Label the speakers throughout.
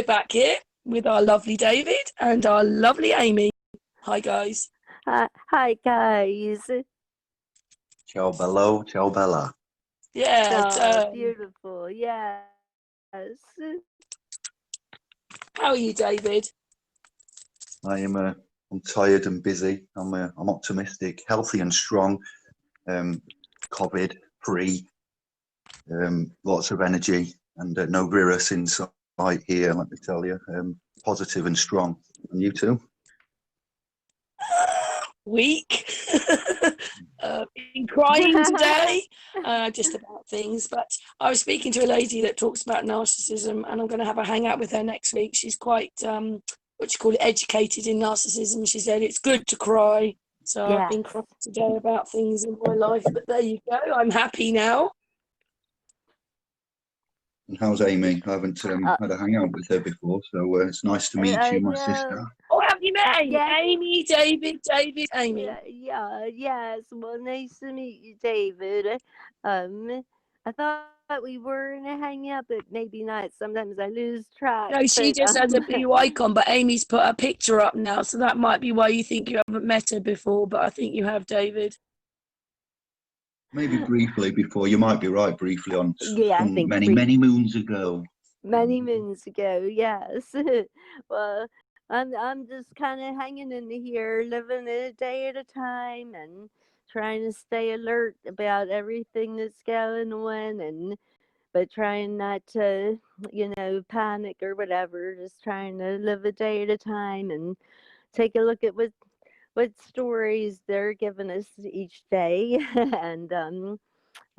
Speaker 1: we're back here with our lovely David and our lovely Amy. Hi, guys.
Speaker 2: Hi, guys.
Speaker 3: Ciao bello, ciao bella.
Speaker 1: Yeah.
Speaker 2: Beautiful. Yes.
Speaker 1: How are you, David?
Speaker 3: I'm tired and busy. I'm optimistic, healthy and strong. COVID free. Lots of energy and no virus in sight here. Let me tell you. Positive and strong. And you too?
Speaker 1: Weak. Been crying today, just about things. But I was speaking to a lady that talks about narcissism, and I'm going to have a hangout with her next week. She's quite, educated in narcissism. She said it's good to cry. So I've been crying today about things in my life. But there you go. I'm happy now.
Speaker 3: And how's Amy? I haven't had a hangout with her before, so it's nice to meet you, my sister.
Speaker 1: Oh, have you met Amy?
Speaker 2: Yeah.
Speaker 1: Amy, David, Amy.
Speaker 2: Yes. Well, nice to meet you, David. I thought we were in a hangout, but maybe not. Sometimes I lose track.
Speaker 1: No, she just has a blue icon, but Amy's put a picture up now, so that might be why you think you haven't met her before, but I think you have, David.
Speaker 3: Maybe briefly before. You might be right, briefly on
Speaker 2: I think
Speaker 3: many moons ago.
Speaker 2: Many moons ago, yes. Well, I'm just kind of hanging in here, living a day at a time, and trying to stay alert about everything that's going on, but trying not to, panic or whatever. Just trying to live a day at a time and take a look at what stories they're giving us each day, and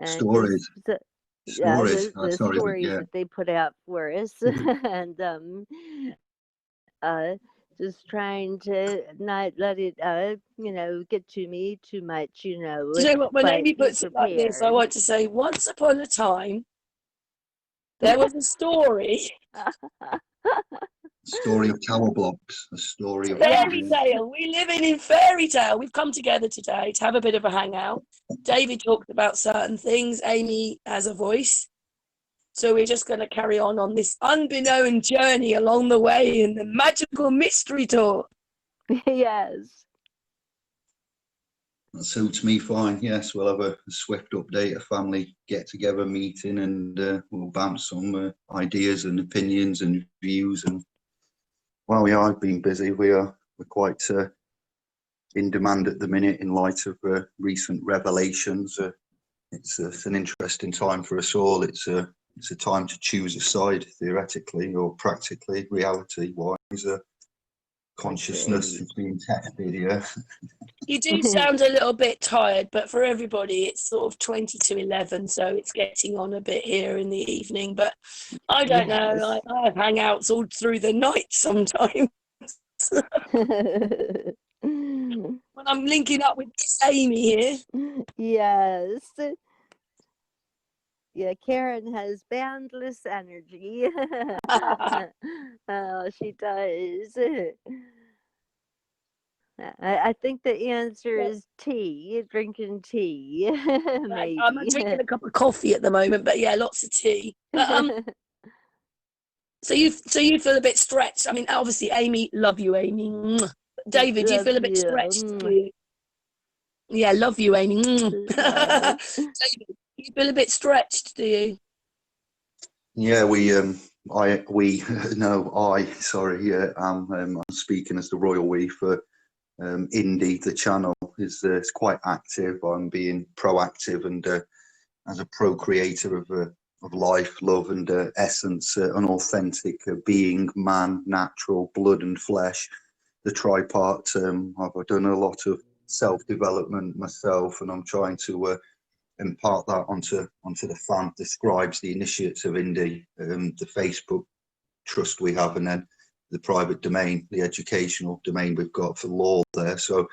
Speaker 3: Stories.
Speaker 2: the
Speaker 3: Stories
Speaker 2: stories that they put out for us, and just trying to not let it get to me too much,
Speaker 1: Do you know what, when Amy puts it like this, I want to say, once upon a time there was a story.
Speaker 3: Story of tower blocks, a story of
Speaker 1: fairy tale. We live in fairy tale. We've come together today to have a bit of a hangout. David talked about certain things. Amy has a voice. So we're just going to carry on this unbeknown journey along the way in the magical mystery tour.
Speaker 2: Yes.
Speaker 3: That suits me fine. Yes, we'll have a swift update, a family get-together meeting, and we'll bounce some ideas and opinions and views. And well, yeah, I've been busy. We're quite in demand at the minute in light of recent revelations. It's an interesting time for us all. It's a time to choose a side, theoretically or practically, reality-wise. Consciousness is being tested, yeah.
Speaker 1: You do sound a little bit tired, but for everybody it's sort of 20 to 11, so it's getting on a bit here in the evening. But I don't know, I have hangouts all through the night sometimes. When I'm linking up with Amy here.
Speaker 2: Yes. Yeah, Karen has boundless energy. Oh, she does. I think the answer is tea, drinking tea. Maybe.
Speaker 1: I'm drinking a cup of coffee at the moment, but yeah, lots of tea. So you feel a bit stretched. I mean, obviously, Amy, love you, Amy. David, do you feel a bit stretched? Yeah, love you, Amy. David, you feel a bit stretched, do you?
Speaker 3: Yeah, I'm speaking as the royal we for Indie, the channel is quite active. I'm being proactive and as a procreator of life, love, and essence, an authentic being, man, natural, blood and flesh, the tripart. I've done a lot of self-development myself, and I'm trying to impart that onto the fan. Describes the initiates of Indie, the Facebook trust we have, and then the private domain, the educational domain we've got for law there. So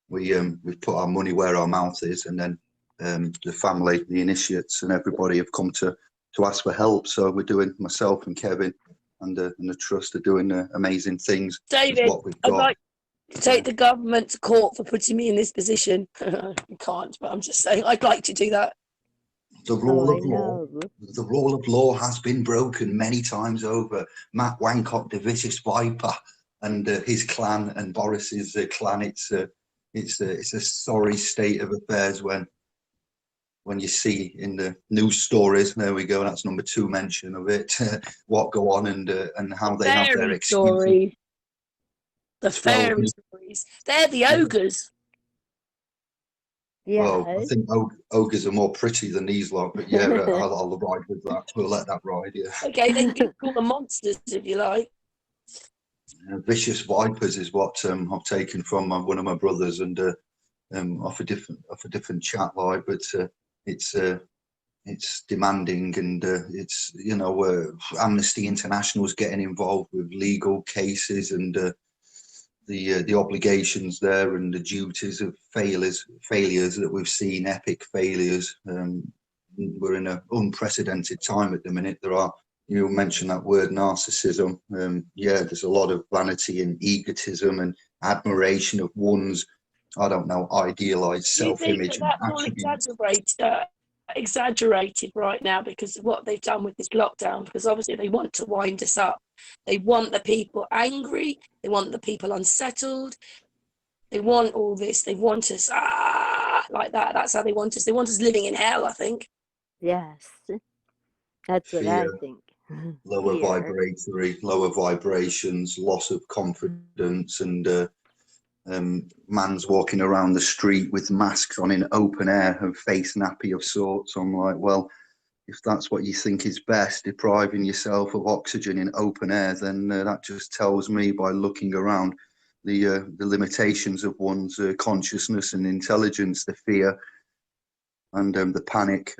Speaker 3: we've put our money where our mouth is, and then the family, the initiates, and everybody have come to ask for help. So we're doing, myself and Kevin and the trust are doing amazing things.
Speaker 1: David, I'd like to take the government to court for putting me in this position. You can't, but I'm just saying I'd like to do that.
Speaker 3: The
Speaker 2: Oh,
Speaker 3: rule
Speaker 2: I
Speaker 3: of law,
Speaker 2: know.
Speaker 3: the rule of law has been broken many times over. Matt Wancock, the vicious viper, and his clan and Boris's clan. It's a sorry state of affairs when you see in the news stories. There we go. That's number 2 mention of it. What go on and how they have their
Speaker 1: Fairy
Speaker 3: excuses.
Speaker 1: story. The
Speaker 3: Well,
Speaker 1: fairy stories. They're the ogres.
Speaker 3: well, I
Speaker 2: Yes.
Speaker 3: think ogres are more pretty than these lot, but yeah, I'll ride with that. We'll let that ride, yeah.
Speaker 1: Okay, then you can call them monsters if you like.
Speaker 3: Vicious vipers is what I've taken from one of my brothers, and off a different chat like, but it's demanding, and it's Amnesty International's getting involved with legal cases, and the obligations there and the duties of failures that we've seen, epic failures. We're in an unprecedented time at the minute. You mentioned that word narcissism. Yeah, there's a lot of vanity and egotism and admiration of one's, I don't know, idealized
Speaker 1: Do you think
Speaker 3: self-image
Speaker 1: that
Speaker 3: and
Speaker 1: that's all
Speaker 3: attributes.
Speaker 1: exaggerated right now because of what they've done with this lockdown? Because obviously they want to wind us up. They want the people angry. They want the people unsettled. They want all this. They want us like that. That's how they want us. They want us living in hell, I think.
Speaker 2: Yes. That's what I
Speaker 3: Fear,
Speaker 2: think.
Speaker 3: lower
Speaker 2: Fear.
Speaker 3: lower vibrations, loss of confidence, and man's walking around the street with masks on in open air and face nappy of sorts. I'm like, well, if that's what you think is best, depriving yourself of oxygen in open air, then that just tells me by looking around the limitations of one's consciousness and intelligence, the fear and the panic.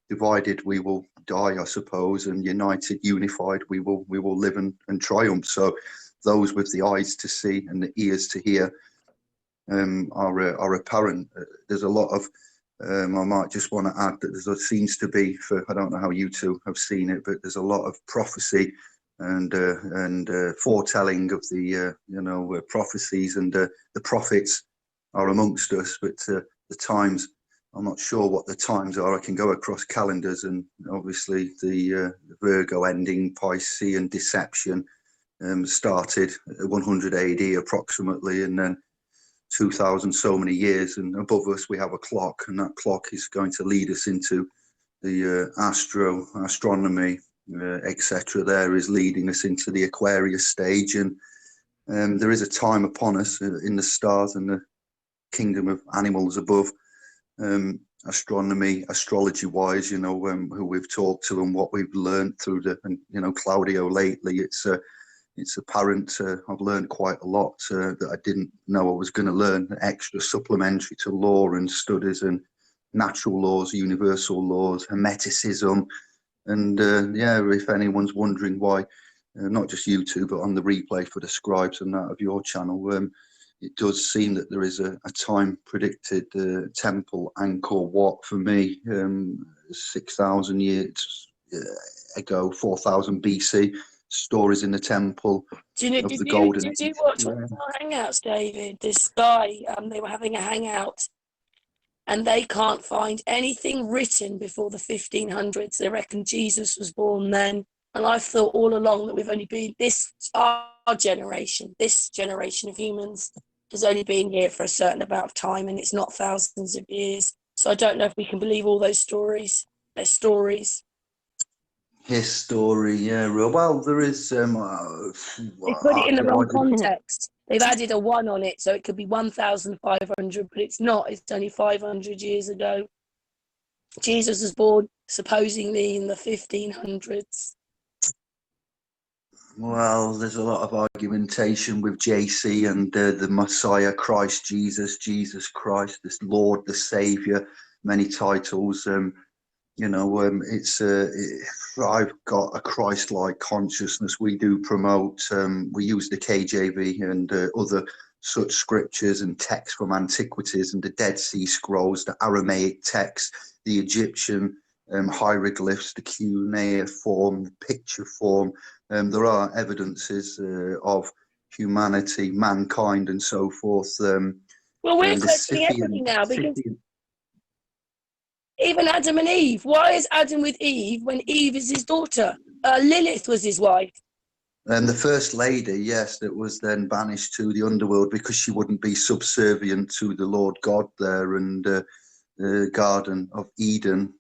Speaker 3: Divided we will die, I suppose, and united, unified, we will live and triumph. So those with the eyes to see and the ears to hear are apparent. There's a lot of I might just want to add that there seems to be, I don't know how you two have seen it, but there's a lot of prophecy and foretelling of the prophecies, and the prophets are amongst us, but the times, I'm not sure what the times are. I can go across calendars, and obviously the Virgo ending, Piscean deception started at 100 AD approximately, and then 2000 so many years, and above us we have a clock, and that clock is going to lead us into the astronomy, etc. There is leading us into the Aquarius stage, and there is a time upon us in the stars and the kingdom of animals above. Astronomy, astrology wise, who we've talked to and what we've learned through Claudio lately, it's apparent. I've learned quite a lot that I didn't know I was going to learn, extra supplementary to law and studies and natural laws, universal laws, hermeticism. And if anyone's wondering why, not just you two, but on the replay for the scribes and that of your channel, it does seem that there is a time predicted temple Angkor Wat for me, 6,000 years ago, 4,000 BC. Stories in the temple of the golden
Speaker 1: Did you
Speaker 3: age.
Speaker 1: watch one of our hangouts, David? This guy, they were having a hangout, and they can't find anything written before the 1500s. They reckon Jesus was born then. And I've thought all along that we've only been our generation, this generation of humans has only been here for a certain amount of time, and it's not thousands of years. So I don't know if we can believe all those stories. They're stories.
Speaker 3: His-Tory, yeah. Well, there is.
Speaker 1: They put it in the wrong
Speaker 3: Archaeological.
Speaker 1: context. They've added a 1 on it, so it could be 1,500, but it's not. It's only 500 years ago. Jesus was born supposedly in the 1500s.
Speaker 3: Well, there's a lot of argumentation with JC and the Messiah, Christ Jesus, Jesus Christ, this Lord, the Savior, many titles. I've got a Christ-like consciousness. We do promote, we use the KJV and other such scriptures and texts from antiquities and the Dead Sea Scrolls, the Aramaic text, the Egyptian hieroglyphs, the cuneiform, the picture form. There are evidences of humanity, mankind, and so forth.
Speaker 1: Well, we're questioning everything now because Even Adam and Eve. Why is Adam with Eve when Eve is his daughter? Lilith was his wife.
Speaker 3: And the first lady, yes, that was then banished to the underworld because she wouldn't be subservient to the Lord God there, and the Garden of Eden.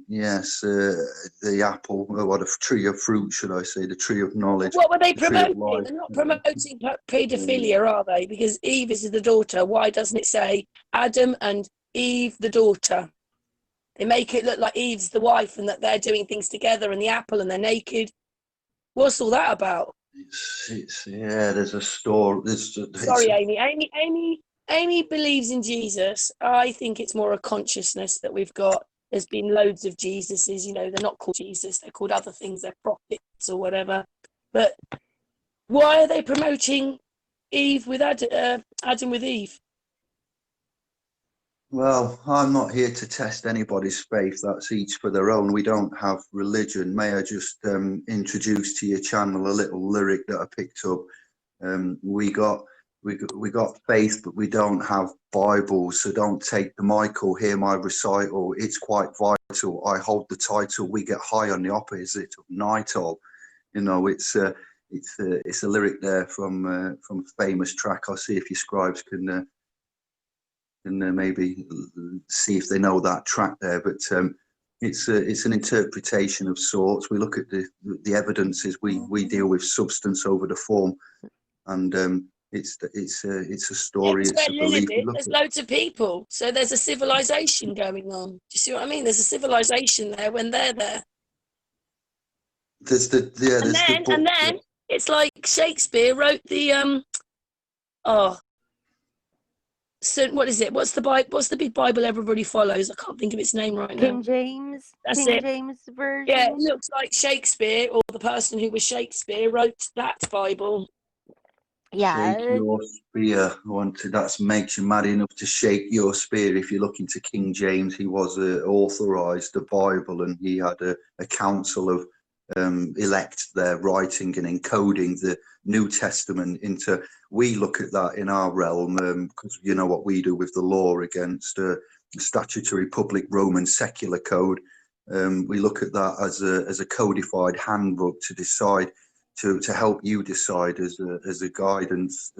Speaker 3: Yes, the apple, or what, a tree of fruit, should I say, the tree of knowledge.
Speaker 1: What were they
Speaker 3: the tree of
Speaker 1: promoting?
Speaker 3: life.
Speaker 1: They're not promoting paedophilia, are they? Because Eve is the daughter. Why doesn't it say Adam and Eve the daughter? They make it look like Eve's the wife and that they're doing things together, and the apple, and they're naked. What's all that about?
Speaker 3: Yeah, there's a story.
Speaker 1: Sorry, Amy. Amy believes in Jesus. I think it's more a consciousness that we've got. There's been loads of Jesuses, you know, they're not called Jesus, they're called other things, they're prophets or whatever. But why are they promoting Eve with Adam with Eve?
Speaker 3: Well, I'm not here to test anybody's faith. That's each for their own. We don't have religion. May I just introduce to your channel a little lyric that I picked up? We got faith, but we don't have Bibles. So don't take the mic or hear my recital. It's quite vital. I hold the title. We get high on the opposite of night all. You know, it's a lyric there from a famous track. I'll see if your scribes can maybe see if they know that track there, but it's an interpretation of sorts. We look at the evidences. We deal with substance over the form, and it's a story.
Speaker 1: Yeah,
Speaker 3: It's a belief.
Speaker 1: there's loads of people, so there's a civilization going on. Do you see what I mean? There's a civilization there when they're there. And then it's like Shakespeare wrote the So what is it? What's the big Bible everybody follows? I can't think of its name right now.
Speaker 2: King James.
Speaker 1: That's
Speaker 2: King
Speaker 1: it.
Speaker 2: James version.
Speaker 1: Yeah, it looks like Shakespeare, or the person who was Shakespeare wrote that Bible.
Speaker 2: Yeah.
Speaker 3: Shake your spear. That makes you mad enough to shake your spear. If you look into King James, he was authorized the Bible, and he had a council of elect there writing and encoding the New Testament into. We look at that in our realm because you know what we do with the law against statutory public Roman secular code. We look at that as a codified handbook to decide, to help you decide as a guidance,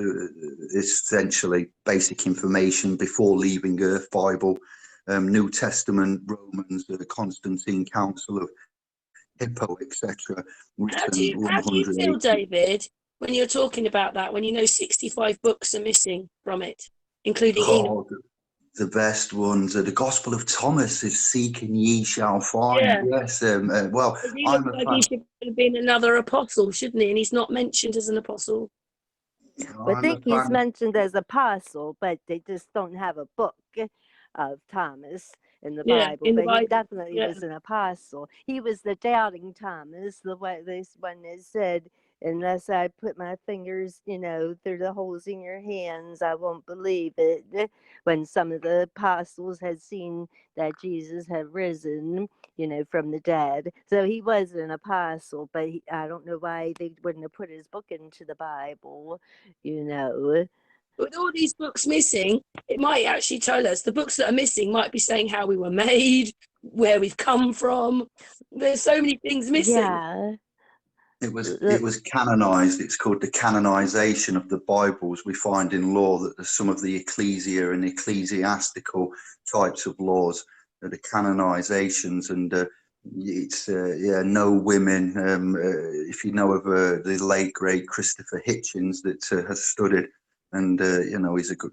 Speaker 3: essentially basic information before leaving Earth. Bible, New Testament, Romans, the Constantine Council of Hippo, etc.
Speaker 1: How do you feel, David, when you're talking about that, when you know 65 books are missing from it, including Enoch?
Speaker 3: The best ones are the Gospel of Thomas is "Seek and ye shall find."
Speaker 1: Yeah.
Speaker 3: Yes. Well,
Speaker 1: he should have been another apostle, shouldn't he? And he's not mentioned as an apostle.
Speaker 2: I think he's mentioned as apostle, but they just don't have a book of Thomas in the Bible. He definitely was an apostle. He was the doubting Thomas, the way this one is said, unless I put my fingers, through the holes in your hands, I won't believe it. When some of the apostles had seen that Jesus had risen, from the dead. So he was an apostle, but I don't know why they wouldn't have put his book into the Bible, With
Speaker 1: all these books missing, it might actually tell us, the books that are missing might be saying how we were made, where we've come from. There's so many things missing.
Speaker 2: Yeah.
Speaker 3: It was canonized. It's called the canonization of the Bibles. We find in law that there's some of the ecclesia and ecclesiastical types of laws, the canonizations, and it's no women. If you know of the late great Christopher Hitchens that has studied, and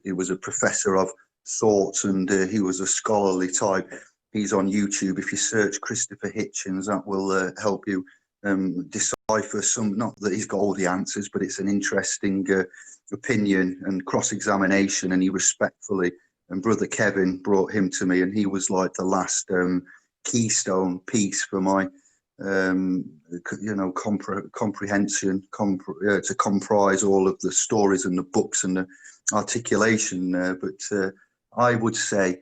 Speaker 3: he was a professor of sorts, and he was a scholarly type. He's on YouTube. If you search Christopher Hitchens, that will help you decipher some. Not that he's got all the answers, but it's an interesting opinion and cross-examination, and he respectfully, and Brother Kevin brought him to me, and he was like the last keystone piece for my comprehension, to comprise all of the stories and the books and the articulation there. But I would say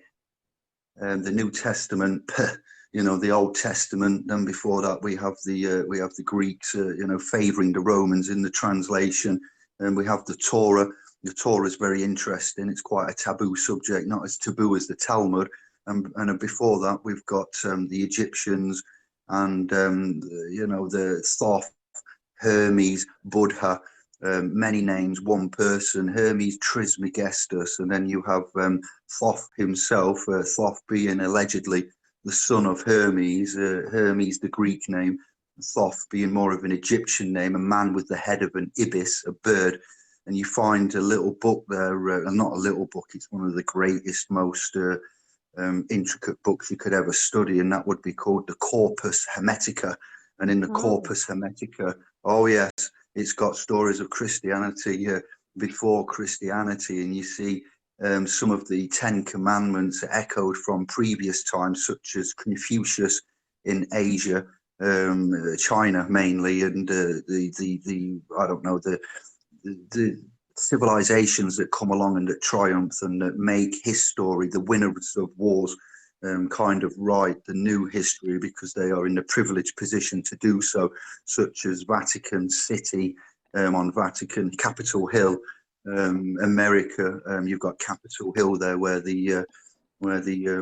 Speaker 3: the New Testament, the Old Testament. Then before that, we have the Greeks, favouring the Romans in the translation, and we have the Torah. The Torah is very interesting. It's quite a taboo subject, not as taboo as the Talmud, and before that we've got the Egyptians and the Thoth, Hermes, Buddha, many names, one person, Hermes Trismegistus, and then you have Thoth himself, Thoth being allegedly the son of Hermes, Hermes the Greek name, Thoth being more of an Egyptian name, a man with the head of an ibis, a bird. And you find a little book there, not a little book, it's one of the greatest, most intricate books you could ever study, and that would be called the Corpus Hermetica. And in the Corpus Hermetica, oh yes, it's got stories of Christianity before Christianity, and you see some of the Ten Commandments echoed from previous times, such as Confucius in Asia, China mainly, and the I don't know, the civilizations that come along and that triumph and that make history, the winners of wars, kind of write the new history because they are in the privileged position to do so, such as Vatican City on Vatican Capitol Hill, America. You've got Capitol Hill there, where the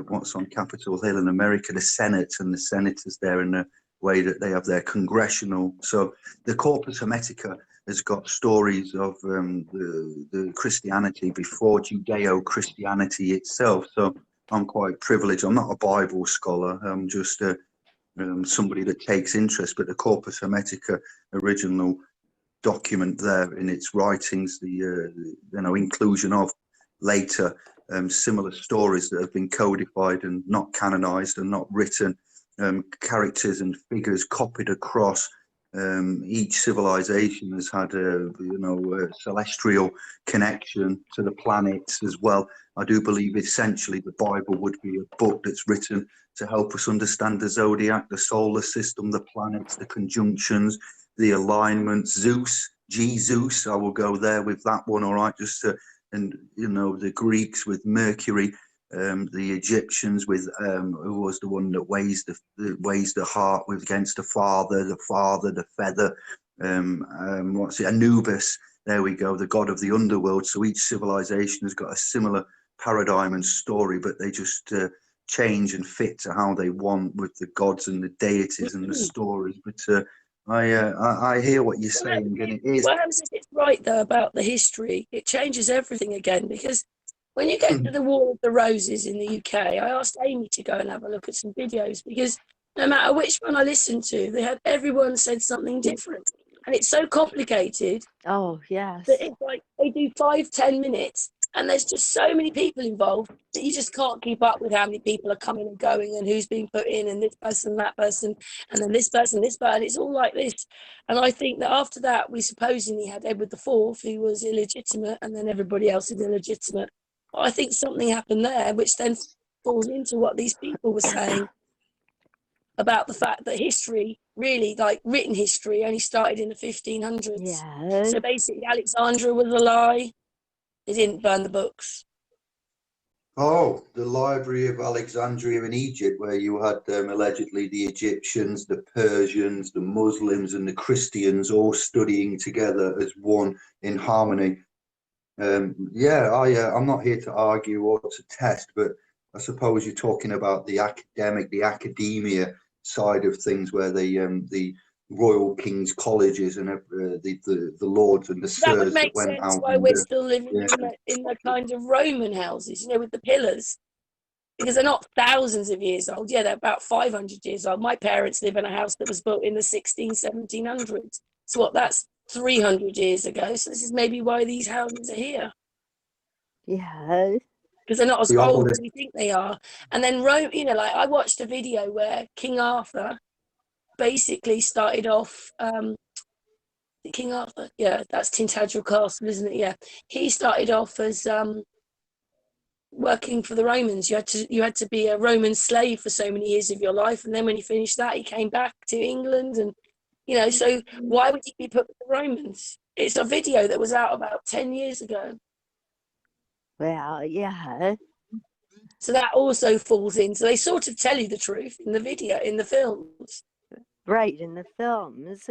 Speaker 3: what's on Capitol Hill in America, the Senate, and the senators there in the way that they have their congressional. So the Corpus Hermetica has got stories of the Christianity before Judeo-Christianity itself. So I'm quite privileged. I'm not a Bible scholar. I'm just somebody that takes interest. But the Corpus Hermetica original document there in its writings, the inclusion of later similar stories that have been codified and not canonized and not written, characters and figures copied across. Each civilization has had a celestial connection to the planets as well. I do believe essentially the Bible would be a book that's written to help us understand the zodiac, the solar system, the planets, the conjunctions, the alignments. Zeus, Jesus, I will go there with that one, all right, and the Greeks with Mercury, the Egyptians with who was the one that weighs the heart with against the father, the feather, what's it, Anubis, there we go, the god of the underworld. So each civilization has got a similar paradigm and story, but they just change and fit to how they want with the gods and the deities and the stories. But I hear what you're saying, and it is.
Speaker 1: What happens if it's right though about the history? It changes everything again, because when you get to the War of the Roses in the UK, I asked Amy to go and have a look at some videos, because no matter which one I listened to, everyone said something different, and it's so complicated.
Speaker 2: Oh yes.
Speaker 1: That it's like they do 5-10 minutes, and there's just so many people involved that you just can't keep up with how many people are coming and going and who's being put in, and this person, that person, and then this person, it's all like this. And I think that after that, we supposedly had Edward IV, who was illegitimate, and then everybody else is illegitimate. But I think something happened there, which then falls into what these people were saying about the fact that history, really, like written history, only started in the 1500s.
Speaker 2: Yeah.
Speaker 1: So basically, Alexandria was a lie. They didn't burn the books.
Speaker 3: Oh, the Library of Alexandria in Egypt, where you had allegedly the Egyptians, the Persians, the Muslims, and the Christians all studying together as one in harmony. I'm not here to argue or to test, but I suppose you're talking about the academia side of things, where the Royal King's Colleges and the lords and the sirs
Speaker 1: that would make
Speaker 3: went
Speaker 1: sense
Speaker 3: out.
Speaker 1: why we're still living in the kind of Roman houses, with the pillars, because they're not thousands of years old. Yeah, they're about 500 years old. My parents live in a house that was built in the 1700s. So that's 300 years ago. So this is maybe why these houses are here.
Speaker 2: Yeah.
Speaker 1: Because they're not as old as we think they are. And then Rome, I watched a video where King Arthur basically started off, King Arthur, yeah, that's Tintagel Castle, isn't it? Yeah, he started off as working for the Romans. You had to be a Roman slave for so many years of your life, and then when he finished that, he came back to England, and so why would he be put with the Romans? It's a video that was out about 10 years ago.
Speaker 2: Well, yeah.
Speaker 1: So that also falls in. So they sort of tell you the truth in the video, in the films.
Speaker 2: Right, in the films.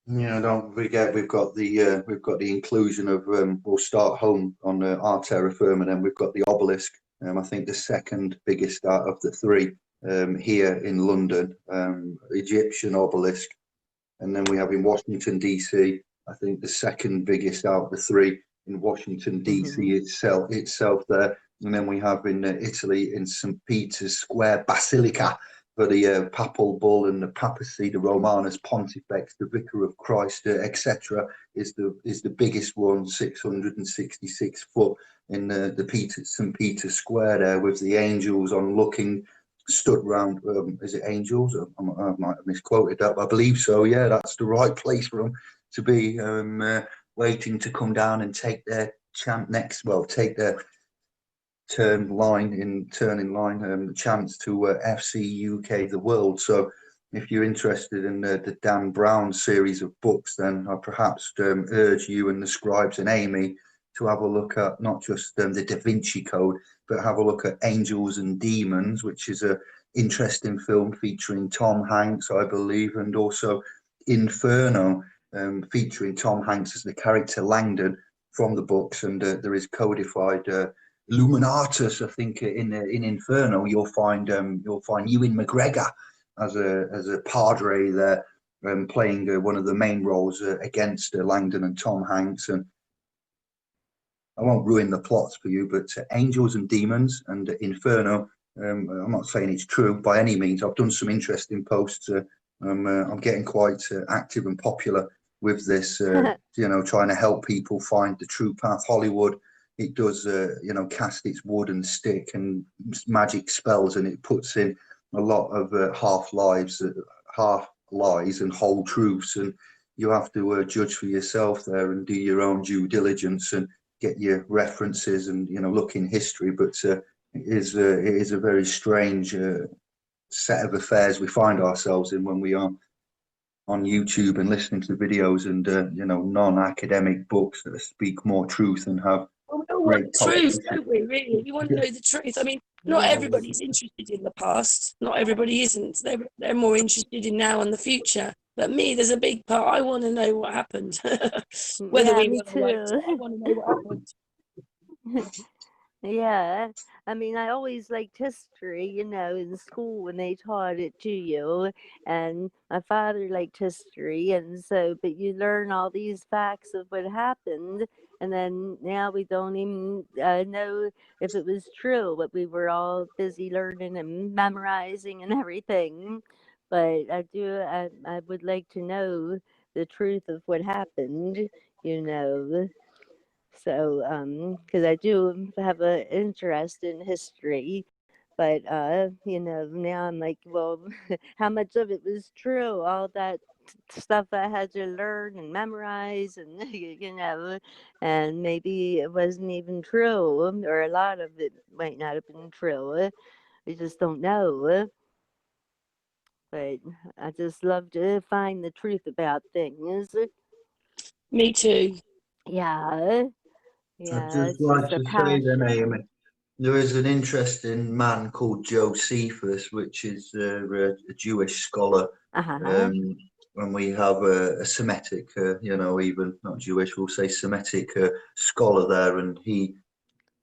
Speaker 3: Yeah, don't forget we've got the inclusion of we'll start home on our terra firma, and then we've got the obelisk. I think the second biggest out of the three here in London, Egyptian obelisk, and then we have in Washington DC. I think the second biggest out of the three in Washington DC itself there, and then we have in Italy in St. Peter's Square Basilica for the papal bull and the papacy, the Romanus Pontifex, the Vicar of Christ, etc., is the biggest one, 666 foot in the St. Peter's Square there, with the angels on looking stood round. Is it angels? I might have misquoted that, but I believe so. Yeah, that's the right place for them to be, waiting to come down and take their next. Well, take their turning line, the chance to FC UK the world. So if you're interested in the Dan Brown series of books, then I perhaps urge you and the scribes and Amy to have a look at not just the Da Vinci Code, but have a look at Angels and Demons, which is a interesting film featuring Tom Hanks, I believe, and also Inferno, featuring Tom Hanks as the character Langdon from the books, and there is codified Illuminatus. I think in Inferno you'll find Ewan McGregor as a padre there, playing one of the main roles against Langdon and Tom Hanks. And I won't ruin the plots for you, but Angels and Demons and Inferno. I'm not saying it's true by any means. I've done some interesting posts. I'm getting quite active and popular with this. Trying to help people find the true path. Hollywood, it does, cast its wood and stick and magic spells, and it puts in a lot of half lies and whole truths, and you have to judge for yourself there and do your own due diligence and get your references and look in history. But it is a very strange set of affairs we find ourselves in when we are on YouTube and listening to videos and non-academic books that speak more truth and have
Speaker 1: Well, we all want the truth, don't we, really? We want to know the truth. I mean, not everybody's interested in the past. Not everybody isn't. They're more interested in now and the future. But me, there's a big part. I want to know what happened. Whether
Speaker 2: Yeah,
Speaker 1: we
Speaker 2: me
Speaker 1: won or won't,
Speaker 2: too.
Speaker 1: I want to know what happened.
Speaker 2: Yeah, I mean, I always liked history, in school when they taught it to you. And my father liked history, and so, but you learn all these facts of what happened, and then now we don't even know if it was true, but we were all busy learning and memorizing and everything. But I would like to know the truth of what happened, you know. So, because I do have an interest in history, but now I'm like, well, how much of it was true? All that stuff I had to learn and memorize, and and maybe it wasn't even true, or a lot of it might not have been true. We just don't know. But I just love to find the truth about things.
Speaker 1: Me too.
Speaker 2: Yeah,
Speaker 3: I'd
Speaker 2: yeah,
Speaker 3: just
Speaker 2: it's just
Speaker 3: like
Speaker 2: a
Speaker 3: to say then,
Speaker 2: passion.
Speaker 3: Amy, there is an interesting man called Josephus, which is a Jewish scholar,
Speaker 2: Uh-huh.
Speaker 3: um, and we have a Semitic, even not Jewish, we'll say Semitic scholar there, and he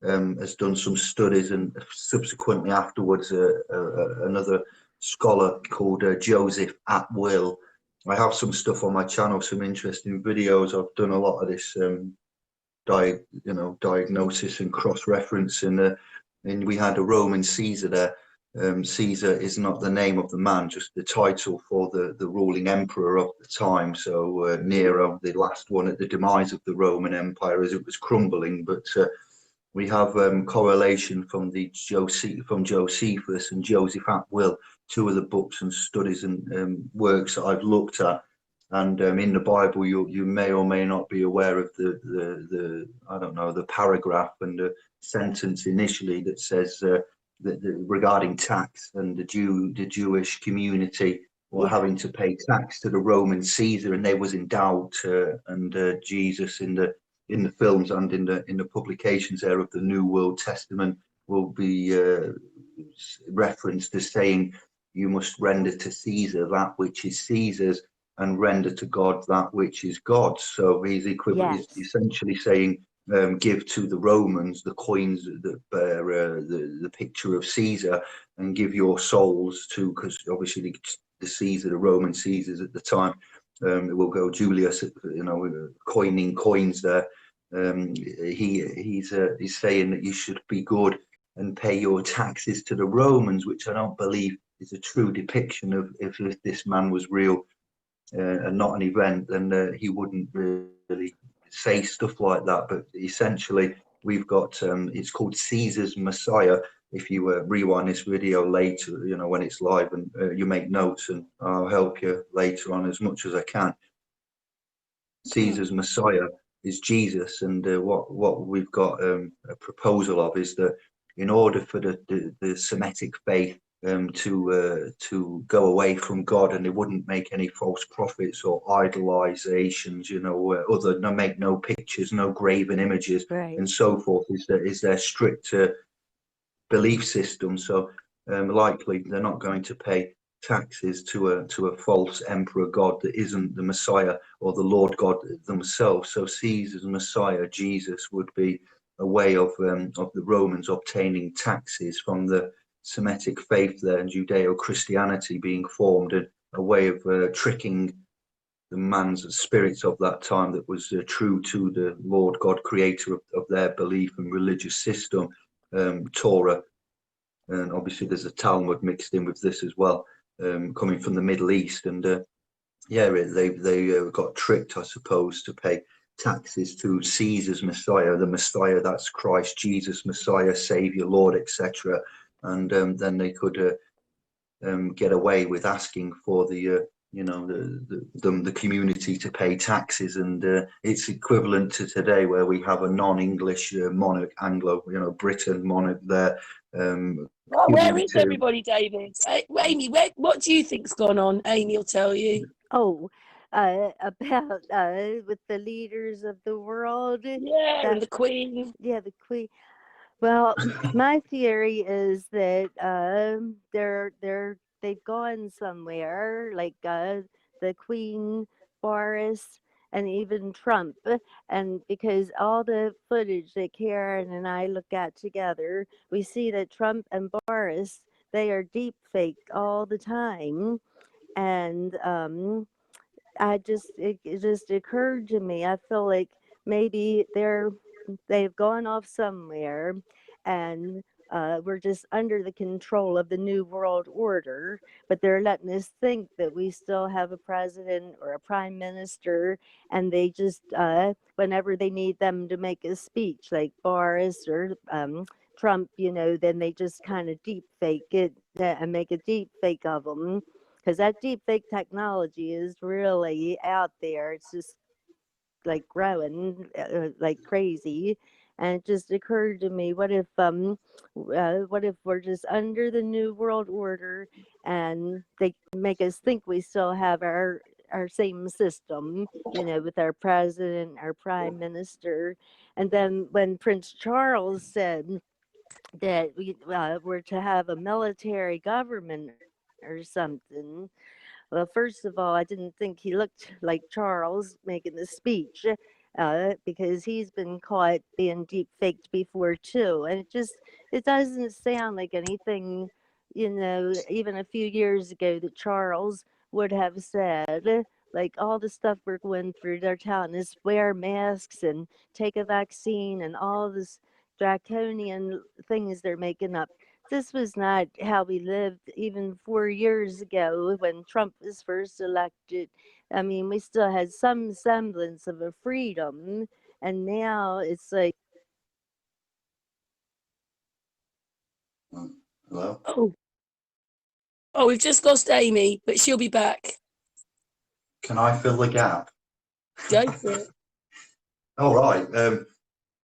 Speaker 3: has done some studies, and subsequently afterwards, another scholar called Joseph Atwill. I have some stuff on my channel, some interesting videos. I've done a lot of this diagnosis and cross-reference, and we had a Roman Caesar there. Caesar is not the name of the man, just the title for the ruling emperor of the time. So Nero, the last one at the demise of the Roman Empire as it was crumbling. But we have correlation from from Josephus and Joseph Atwill, two of the books and studies and works that I've looked at. And in the Bible, you may or may not be aware of the I don't know, the paragraph and the sentence initially that says regarding tax, and the Jewish community were having to pay tax to the Roman Caesar, and they was in doubt. And Jesus in the films and in the publications there of the New World Testament will be referenced as saying, you must render to Caesar that which is Caesar's. and render to God that which is God. So he's
Speaker 2: Yes.
Speaker 3: essentially saying, give to the Romans the coins that bear the picture of Caesar, and give your souls to, because obviously the Caesar, the Roman Caesars at the time, it will go Julius, coining coins there. He's saying that you should be good and pay your taxes to the Romans, which I don't believe is a true depiction of if this man was real and not an event, then he wouldn't really say stuff like that. But essentially, we've got it's called Caesar's Messiah. If you rewind this video later, when it's live, and you make notes, and I'll help you later on as much as I can. Caesar's Messiah is Jesus, and what we've got a proposal of is that in order for the Semitic faith to go away from God, and they wouldn't make any false prophets or idolizations, make no pictures, no graven images,
Speaker 2: Right.
Speaker 3: and so forth, is their strict belief system. So likely they're not going to pay taxes to a false emperor god that isn't the Messiah or the Lord God themselves. So Caesar's Messiah, Jesus, would be a way of the Romans obtaining taxes from the Semitic faith there, and Judeo-Christianity being formed, and a way of tricking the man's spirits of that time that was true to the Lord God, creator of their belief and religious system, Torah. And obviously there's a Talmud mixed in with this as well, coming from the Middle East. And they got tricked, I suppose, to pay taxes to Caesar's Messiah, the Messiah, that's Christ Jesus, Messiah, Savior, Lord, etc. And then they could get away with asking for the community to pay taxes. And it's equivalent to today, where we have a non-English monarch, Anglo, Britain monarch there.
Speaker 1: Well, where is everybody, David? Amy, what do you think's gone on? Amy will tell you.
Speaker 2: Oh, about with the leaders of the world.
Speaker 1: Yeah, and the Queen.
Speaker 2: Yeah, the Queen. Well, my theory is that they've gone somewhere, like the Queen, Boris, and even Trump, and because all the footage that Karen and I look at together, we see that Trump and Boris, they are deep fake all the time, and it just occurred to me. I feel like maybe they've gone off somewhere, and we're just under the control of the new world order. But they're letting us think that we still have a president or a prime minister, and they just whenever they need them to make a speech, like Boris or Trump, then they just kind of deep fake it and make a deep fake of them, because that deep fake technology is really out there. It's just like growing like crazy. And it just occurred to me, what if we're just under the new world order, and they make us think we still have our same system, with our president, our prime minister. And then when Prince Charles said that we were to have a military government or something. Well, first of all, I didn't think he looked like Charles making the speech, because he's been caught being deep faked before too, and it doesn't sound like anything, even a few years ago that Charles would have said. Like all the stuff we're going through, they're telling us wear masks and take a vaccine and all this draconian things they're making up. This was not how we lived even 4 years ago when Trump was first elected. I mean, we still had some semblance of a freedom, and now it's like.
Speaker 3: Hello?
Speaker 1: Oh, we've just lost Amy, but she'll be back.
Speaker 3: Can I fill the gap?
Speaker 1: Go for it.
Speaker 3: All right. Right.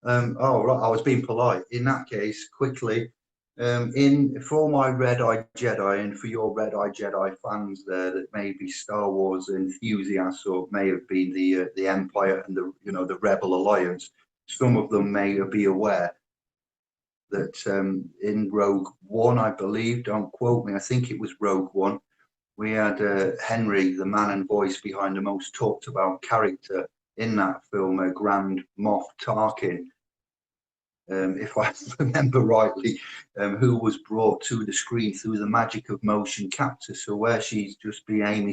Speaker 3: I was being polite. In that case, quickly, for my Red-Eyed Jedi, and for your Red-Eyed Jedi fans there that may be Star Wars enthusiasts, or may have been the Empire and the Rebel Alliance, some of them may be aware that in Rogue One, I believe, don't quote me, I think it was Rogue One, we had Henry, the man and voice behind the most talked about character in that film, Grand Moff Tarkin, if I remember rightly, who was brought to the screen through the magic of motion capture. So where Amy's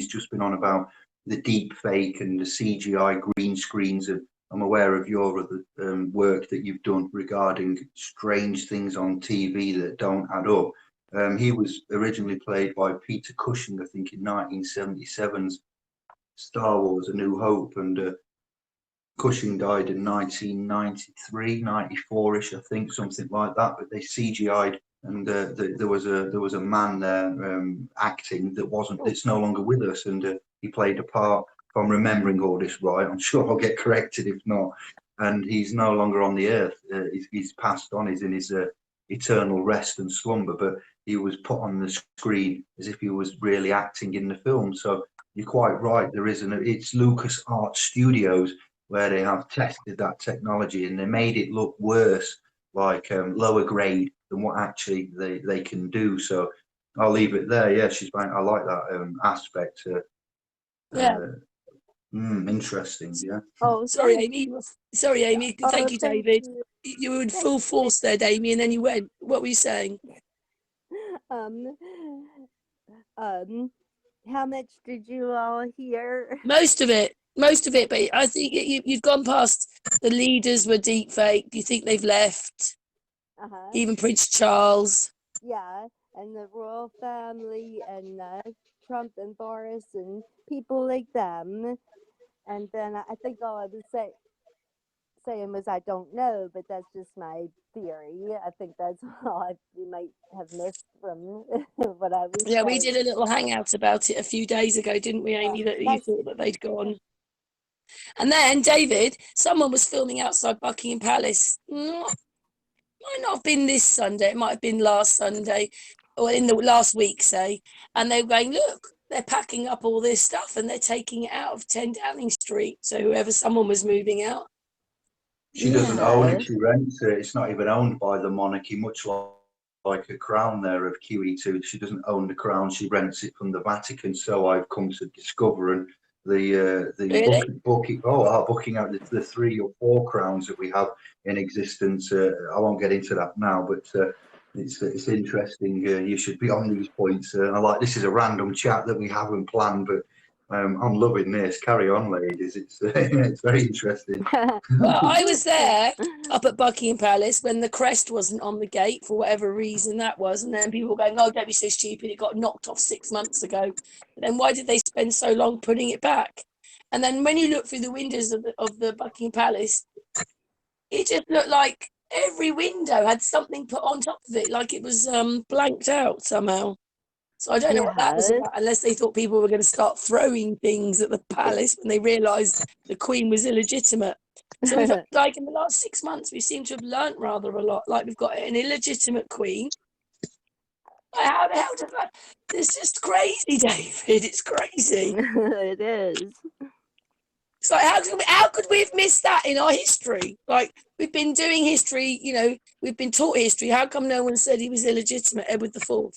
Speaker 3: just been on about the deep fake and the CGI green screens, and I'm aware of your other work that you've done regarding strange things on TV that don't add up. He was originally played by Peter Cushing, I think, in 1977's Star Wars: A New Hope, and Cushing died in 1993, 94-ish, I think, something like that. But they CGI'd, and there was a man there acting that wasn't. It's no longer with us, and he played a part. If I'm remembering all this right, I'm sure I'll get corrected if not. And he's no longer on the earth. He's passed on. He's in his eternal rest and slumber. But he was put on the screen as if he was really acting in the film. So you're quite right. It's Lucas Art Studios where they have tested that technology, and they made it look worse, like lower grade than what actually they can do. So I'll leave it there. Yeah, she's right. I like that aspect.
Speaker 1: Yeah.
Speaker 3: Interesting. Yeah.
Speaker 2: Oh,
Speaker 1: Sorry, Amy. Sorry, Amy.
Speaker 2: Oh,
Speaker 1: Thank you,
Speaker 2: thank
Speaker 1: David.
Speaker 2: you.
Speaker 1: You were in full force there, Amy, and then you went. What were you saying?
Speaker 2: Um, how much did you all hear?
Speaker 1: Most of it, but I think you've gone past the leaders were deep fake. Do you think they've left?
Speaker 2: Uh-huh.
Speaker 1: Even Prince Charles.
Speaker 2: Yeah, and the royal family and Trump and Boris and people like them. And then I think all I was saying was I don't know, but that's just my theory. I think that's all you might have missed from what I was
Speaker 1: Yeah,
Speaker 2: saying.
Speaker 1: we did a little hangout about it a few days ago, didn't we, Amy? That you thought that they'd gone. And then, David, someone was filming outside Buckingham Palace. Might not have been this Sunday. It might have been last Sunday, or in the last week, say. And they were going, look, they're packing up all this stuff and they're taking it out of 10 Downing Street. So someone was moving out.
Speaker 3: She doesn't own it. She rents it. It's not even owned by the monarchy, much like a crown there of QE2. She doesn't own the crown. She rents it from the Vatican. So I've come to discover, and
Speaker 1: Really?
Speaker 3: booking out the 3 or 4 crowns that we have in existence. I won't get into that now, but it's interesting. You should be on these points. This is a random chat that we haven't planned, but I'm loving this. Carry on, ladies. It's it's very interesting.
Speaker 1: Well, I was there up at Buckingham Palace when the crest wasn't on the gate for whatever reason that was, and then people were going, "Oh, don't be so stupid! It got knocked off 6 months ago." But then why did they spend so long putting it back? And then when you look through the windows of the Buckingham Palace, it just looked like every window had something put on top of it, like it was blanked out somehow. So I don't know what that was about, unless they thought people were going to start throwing things at the palace when they realised the Queen was illegitimate. So we've, like in the last 6 months, we seem to have learnt rather a lot. Like we've got an illegitimate Queen. Like, how the hell does that? It's just crazy, David. It's crazy.
Speaker 2: It is.
Speaker 1: It's like how could we have missed that in our history? Like we've been doing history, we've been taught history. How come no one said he was illegitimate, Edward IV?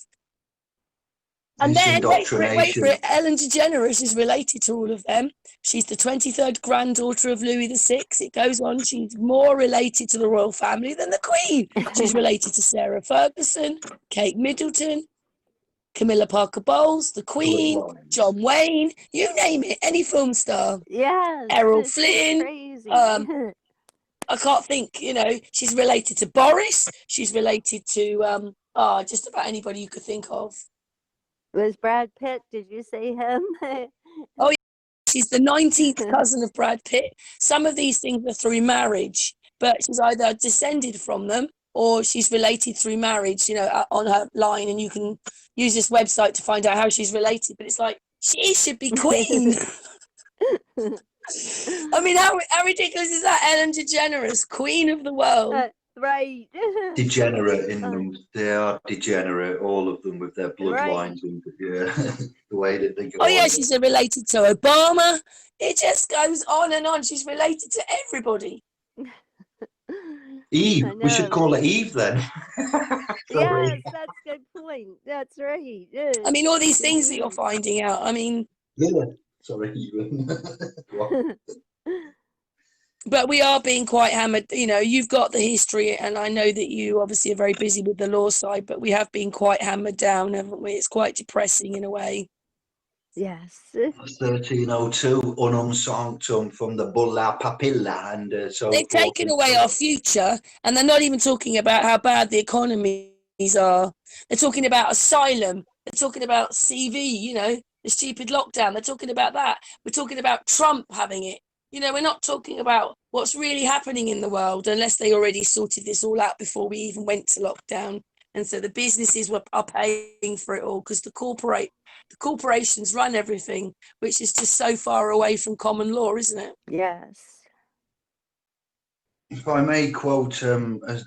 Speaker 1: And then, wait for it, Ellen DeGeneres is related to all of them. She's the 23rd granddaughter of Louis VI. It goes on. She's more related to the royal family than the Queen. She's related to Sarah Ferguson, Kate Middleton, Camilla Parker Bowles, the Queen, John Wayne, you name it, any film star.
Speaker 2: Yes.
Speaker 1: Errol Flynn.
Speaker 2: Crazy.
Speaker 1: I can't think, she's related to Boris. She's related to just about anybody you could think of.
Speaker 2: Was Brad Pitt? Did you say him?
Speaker 1: Oh, yeah. She's the 19th cousin of Brad Pitt. Some of these things are through marriage, but she's either descended from them or she's related through marriage, on her line, and you can use this website to find out how she's related. But it's like, she should be Queen. I mean, how ridiculous is that? Ellen DeGeneres, Queen of the world.
Speaker 2: Right.
Speaker 3: Degenerate in them. They are degenerate, all of them, with their bloodlines and the way that they go.
Speaker 1: Oh, yeah, she's related to Obama. It just goes on and on. She's related to everybody.
Speaker 3: Eve.
Speaker 2: I
Speaker 3: We should
Speaker 2: know.
Speaker 3: call it Eve then. Sorry.
Speaker 2: Yes, that's a good point. That's right.
Speaker 1: I mean, all these things that you're finding out. I mean,
Speaker 3: Yeah. Sorry, Eve.
Speaker 1: but we are being quite hammered. You know, you've got the history, and I know that you obviously are very busy with the law side, but we have been quite hammered down, haven't we? It's quite depressing in a way.
Speaker 2: Yes.
Speaker 3: 1302 unum sanctum from the bulla papilla and so
Speaker 1: They've
Speaker 3: forth.
Speaker 1: taken away our future, and they're not even talking about how bad the economies are. They're talking about asylum. They're talking about CV, you know, the stupid lockdown. They're talking about that. We're talking about Trump having it. You know, we're not talking about what's really happening in the world unless they already sorted this all out before we even went to lockdown. And so the businesses are paying for it all because the corporations run everything, which is just so far away from common law, isn't it?
Speaker 2: Yes.
Speaker 3: If I may quote a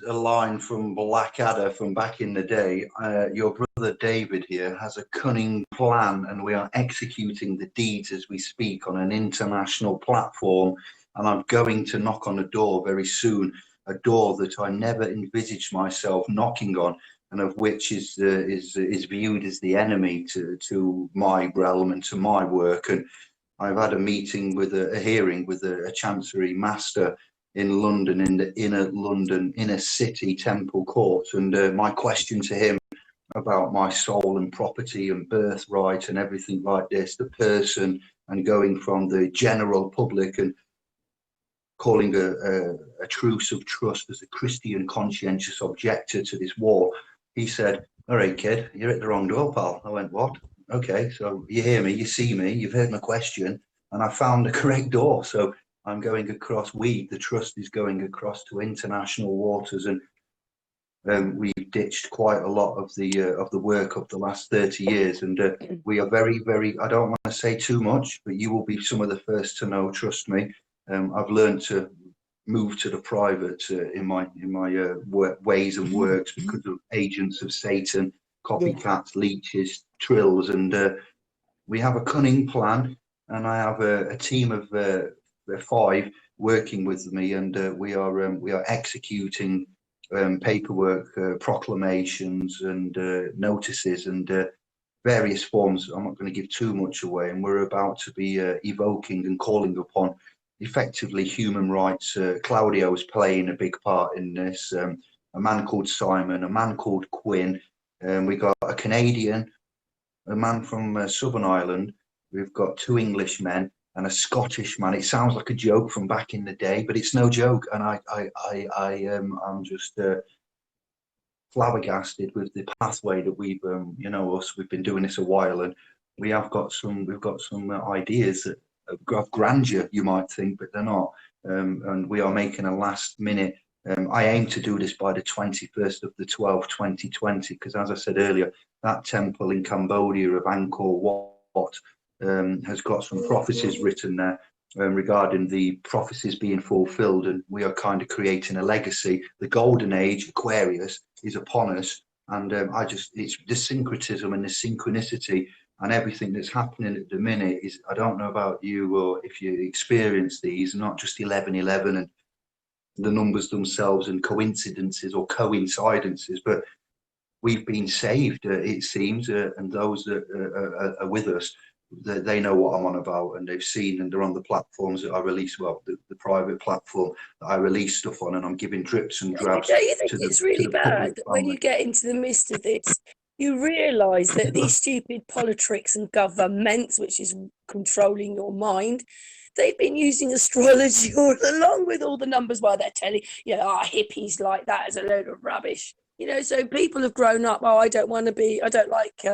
Speaker 3: line from Blackadder from back in the day, your brother David here has a cunning plan and we are executing the deeds as we speak on an international platform, and I'm going to knock on a door very soon, a door that I never envisaged myself knocking on, and of which is viewed as the enemy to my realm and to my work. And I've had a meeting with a hearing with a Chancery Master in London, in the inner city Temple Court, and my question to him about my soul and property and birthright and everything like this, the person, and going from the general public and calling a truce of trust as a Christian conscientious objector to this war. He said, "All right, kid, you're at the wrong door, pal." I went, "What?" "Okay, so you hear me, you see me, you've heard my question, and I found the correct door. So I'm going across, the trust is going across to international waters, and we've ditched quite a lot of the work of the last 30 years. And we are very, very, I don't want to say too much, but you will be some of the first to know, trust me. I've learned to move to the private in my ways and works because of agents of Satan, copycats, leeches, trills, and we have a cunning plan, and I have a team of 5 working with me, and we are executing paperwork, proclamations, and notices, and various forms. I'm not going to give too much away, and we're about to be evoking and calling upon effectively human rights. Claudio is playing a big part in this. A man called Simon, a man called Quinn, and we got a Canadian, a man from Southern Ireland. We've got 2 Englishmen and a Scottish man. It sounds like a joke from back in the day, but it's no joke. And I'm just flabbergasted with the pathway that we've, we've been doing this a while, and we've got some ideas that of grandeur, you might think, but they're not. And we are making a last minute. I aim to do this by the 21st of the 12th, 2020, because as I said earlier, that temple in Cambodia of Angkor Wat has got some prophecies written there regarding the prophecies being fulfilled, and we are kind of creating a legacy. The golden age, Aquarius, is upon us, and it's the syncretism and the synchronicity and everything that's happening at the minute is, I don't know about you or if you experience these, not just 11/11 and the numbers themselves and coincidences or coincidences, but we've been saved, it seems, and those that are with us, they know what I'm on about, and they've seen, and they're on the platforms that I release, well, the private platform that I release stuff on, and I'm giving drips and drabs.
Speaker 1: Don't you think it's really bad that when you get into the midst of this, you realise that these stupid politics and governments, which is controlling your mind, they've been using astrology all along with all the numbers while they're telling you, hippies like that is a load of rubbish. You know, so people have grown up, I don't like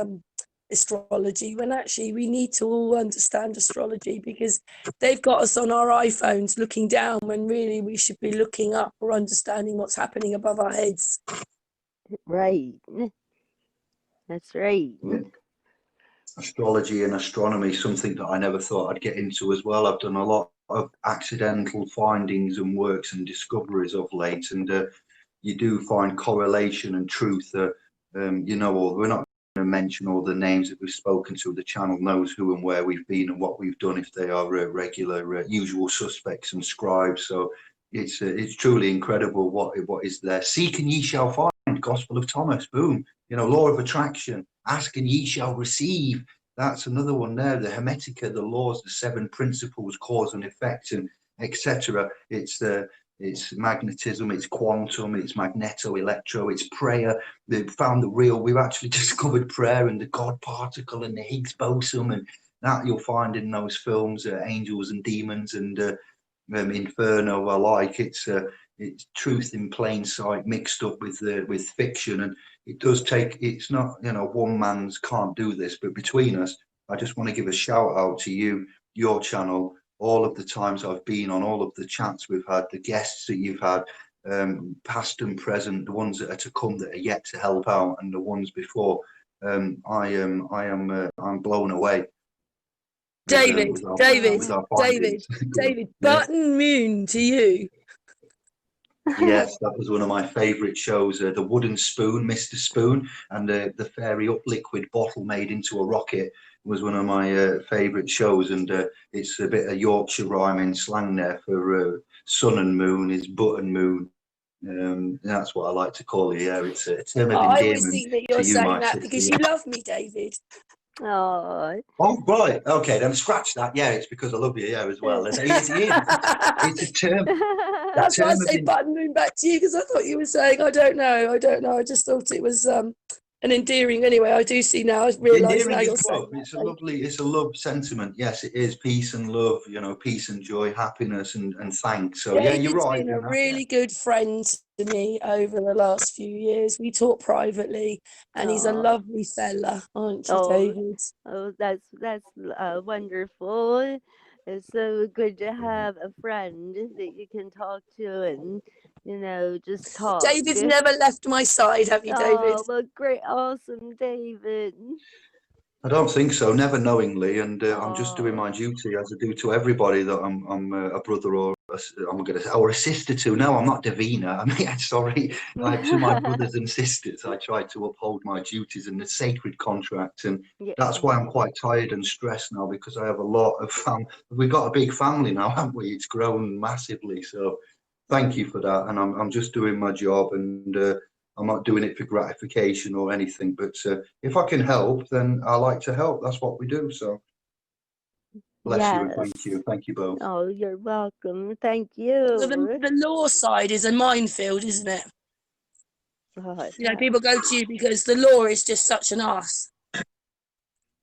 Speaker 1: astrology, when actually we need to all understand astrology, because they've got us on our iPhones looking down when really we should be looking up or understanding what's happening above our heads.
Speaker 2: Right. That's right.
Speaker 3: Yeah. Astrology and astronomy, something that I never thought I'd get into as well. I've done a lot of accidental findings and works and discoveries of late, and you do find correlation and truth. We're not going to mention all the names that we've spoken to. The channel knows who and where we've been and what we've done if they are regular, usual suspects and scribes. So it's truly incredible what is there. Seek and ye shall find. Gospel of Thomas. Boom. You know, law of attraction. Ask and ye shall receive. That's another one there. The Hermetica, the laws, the 7 principles, cause and effect, and etc. It's magnetism, it's quantum, it's magneto, electro, it's prayer. They've found the real. We've actually discovered prayer and the God particle and the Higgs boson, and that you'll find in those films, Angels and Demons and Inferno alike. It's truth in plain sight mixed up with fiction, and it does take. It's not, you know, one man's can't do this, but between us, I just want to give a shout out to you, your channel, all of the times I've been on, all of the chats we've had, the guests that you've had, past and present, the ones that are to come that are yet to help out, and the ones before. I'm blown away.
Speaker 1: David,
Speaker 3: Yeah.
Speaker 1: Button Moon to you.
Speaker 3: Yes, that was one of my favourite shows. The Wooden Spoon, Mr. Spoon, and the Fairy Up Liquid Bottle Made into a Rocket was one of my favourite shows. And it's a bit of Yorkshire rhyming slang there for sun and moon is button moon. That's what I like to call it. Yeah, it's a term of
Speaker 1: I always
Speaker 3: endearment
Speaker 1: think that you're
Speaker 3: to you,
Speaker 1: saying
Speaker 3: my
Speaker 1: that
Speaker 3: sister.
Speaker 1: because you love me, David.
Speaker 2: Oh.
Speaker 3: Oh, right. Okay, then scratch that. Yeah, it's because I love you. Yeah, as well. It's a term.
Speaker 1: That's why I
Speaker 3: term of
Speaker 1: say button moon back to you, because I thought you were saying I don't know. I just thought it was an endearing. Anyway, I do see now. I realise now
Speaker 3: endearing
Speaker 1: you're
Speaker 3: is
Speaker 1: saying
Speaker 3: love. It's a lovely, it's a love sentiment. Yes, it is peace and love. You know, peace and joy, happiness and thanks. So yeah, you're
Speaker 1: David's
Speaker 3: right.
Speaker 1: been a really good friend to me over the last few years. We talk privately, and he's a lovely fella, aren't you, David?
Speaker 2: Oh, that's wonderful. It's so good to have a friend that you can talk to and, you know, just talk.
Speaker 1: David's never left my side, have you, David?
Speaker 2: Oh, well, great, awesome, David.
Speaker 3: I don't think so. Never knowingly, and I'm just doing my duty as I do to everybody that I'm a brother or I'm going to say or a sister to. No, I'm not Davina. I mean, sorry, to my brothers and sisters, I try to uphold my duties and the sacred contract, and that's why I'm quite tired and stressed now because I have a lot of We've got a big family now, haven't we? It's grown massively. So, thank you for that, and I'm just doing my job and. I'm not doing it for gratification or anything, but if I can help, then I like to help. That's what we do. So bless you and thank you. Thank you both.
Speaker 2: Oh, you're welcome. Thank you.
Speaker 1: So the law side is a minefield, isn't it? You know, people go to you because the law is just such an arse.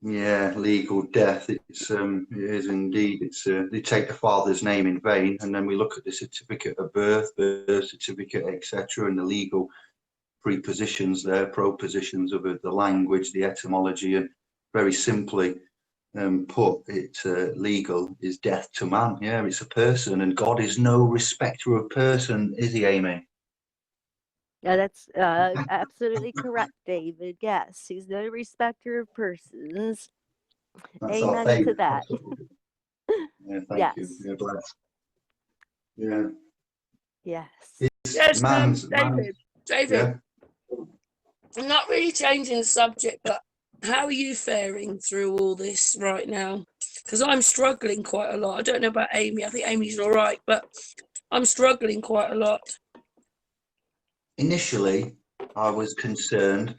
Speaker 3: Yeah, legal death. It is indeed. It's they take the father's name in vain, and then we look at the certificate of birth, birth certificate, etc., and the legal prepositions there, propositions of the language, the etymology, and very simply put, it legal is death to man. Yeah, it's a person, and God is no respecter of person, is he, Amy?
Speaker 2: Yeah, that's absolutely correct, David. Yes, he's no respecter of persons.
Speaker 3: That's
Speaker 2: Amen to that.
Speaker 3: Yeah, thank you. Yeah, bless. Yeah.
Speaker 2: Yes.
Speaker 1: Yes,
Speaker 3: David.
Speaker 1: Yeah.
Speaker 4: I'm not really changing the subject, but how are you faring through all this right now? Because I'm struggling quite a lot. I don't know about Amy. I think Amy's all right, but I'm struggling quite a lot.
Speaker 3: Initially, I was concerned,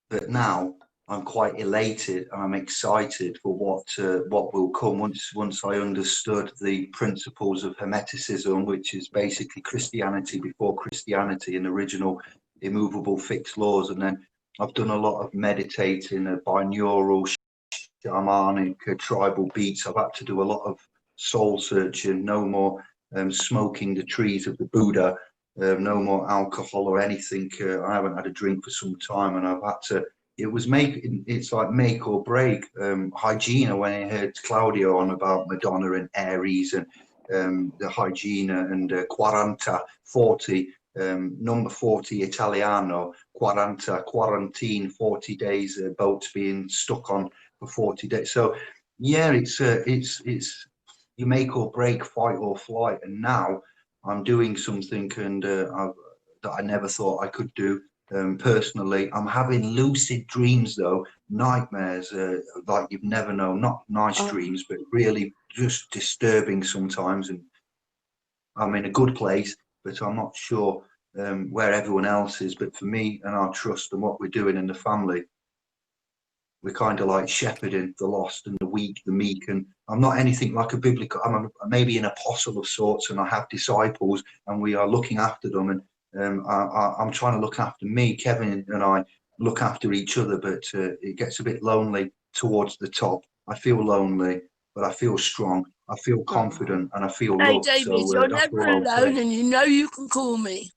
Speaker 3: but now I'm quite elated and I'm excited for what will come once I understood the principles of Hermeticism, which is basically Christianity before Christianity and original immovable fixed laws. And then I've done a lot of meditating, binaural, shamanic, tribal beats. I've had to do a lot of soul searching, no more smoking the trees of the Buddha, no more alcohol or anything. I haven't had a drink for some time, and I've had to. It's like make or break. Hygiena, when I heard Claudio on about Madonna and Aries and the Hygiena and 40, number 40 Italiano, 40, quarantine, 40 days, boats being stuck on for 40 days. So yeah, it's you make or break, fight or flight. And now I'm doing something and that I never thought I could do. Personally, I'm having lucid dreams, though, nightmares, like you've never known. Not nice dreams, but really just disturbing sometimes. And I'm in a good place, but I'm not sure where everyone else is. But for me and our trust and what we're doing in the family, we're kind of like shepherding the lost and the weak, the meek. And I'm not anything like a biblical, maybe an apostle of sorts, and I have disciples and we are looking after them. And I'm trying to look after me. Kevin and I look after each other, but it gets a bit lonely towards the top. I feel lonely, but I feel strong. I feel confident and I feel
Speaker 4: Hey,
Speaker 3: loved.
Speaker 4: David,
Speaker 3: So
Speaker 4: you're
Speaker 3: that's
Speaker 4: never
Speaker 3: all I'll
Speaker 4: alone,
Speaker 3: say.
Speaker 4: and you know you can call me.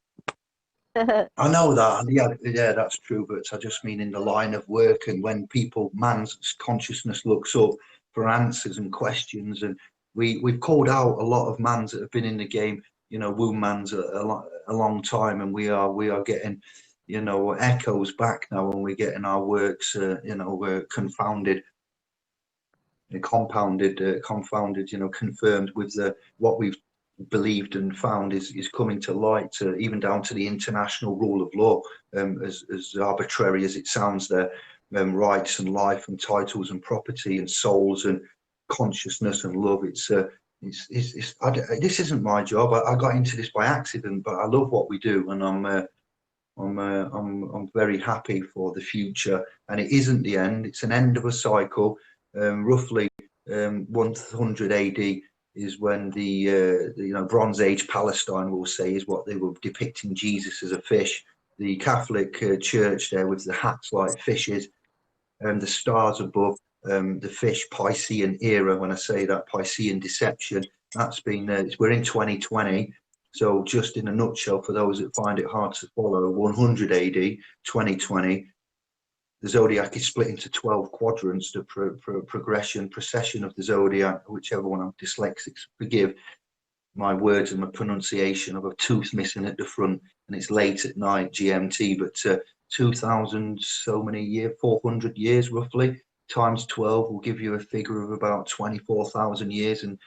Speaker 3: I know that, yeah, that's true. But I just mean in the line of work, and when man's consciousness looks up for answers and questions, and we've called out a lot of mans that have been in the game, womb mans a long time, and we are getting, echoes back now, and we're getting our works, we're confounded, confounded, confirmed with what we've believed and found is coming to light, even down to the international rule of law, as arbitrary as it sounds there, rights and life and titles and property and souls and consciousness and love. This isn't my job. I got into this by accident, but I love what we do, and I'm very happy for the future. And it isn't the end; it's an end of a cycle. Roughly 100 AD is when the Bronze Age Palestine, we'll say, is what they were depicting Jesus as a fish. The Catholic Church there with the hats like fishes, and the stars above, the fish Piscean era. When I say that, Piscean deception, that's been we're in 2020. So just in a nutshell, for those that find it hard to follow, 100 AD, 2020, the zodiac is split into 12 quadrants, the procession of the zodiac, whichever one. I'm dyslexic, forgive my words and my pronunciation of a tooth missing at the front, and it's late at night GMT, but 2000 so many years, 400 years roughly, times 12 will give you a figure of about 24,000 years. And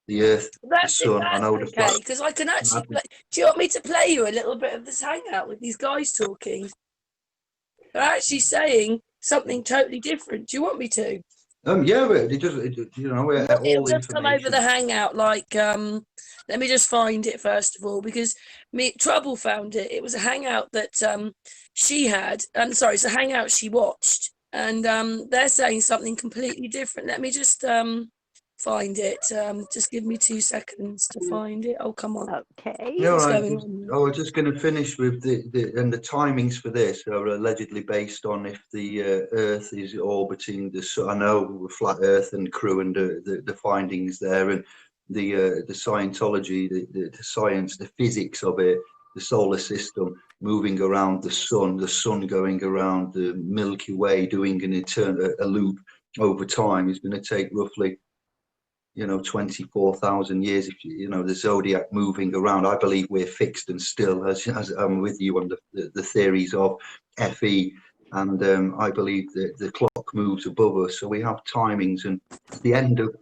Speaker 3: the earth, the sun, I know the
Speaker 4: okay, because I can actually play. Do you want me to play you a little bit of this hangout with these guys talking? They're actually saying something totally different. Do you want me to?
Speaker 3: Yeah, but it does,
Speaker 4: It'll
Speaker 3: all
Speaker 4: just come over
Speaker 3: information.
Speaker 4: the hangout, like let me just find it first of all, because Trouble found it. It was a hangout that she had. I'm sorry, it's a hangout she watched, and they're saying something completely different. Let me just find it. Just give me 2 seconds to find it. Oh, come on.
Speaker 2: Okay.
Speaker 3: No,
Speaker 4: What's
Speaker 3: I
Speaker 4: going
Speaker 3: just,
Speaker 4: on?
Speaker 3: I was just going to finish with the timings for this are allegedly based on if the Earth is orbiting the sun. I know flat Earth and crew and the findings there, and the Scientology, the science, the physics of it, the solar system moving around the sun going around the Milky Way, doing a loop over time is going to take roughly 24,000 years. If the zodiac moving around, I believe we're fixed and still, as I'm with you on the theories of FE, and I believe that the clock moves above us, so we have timings, and it's the end of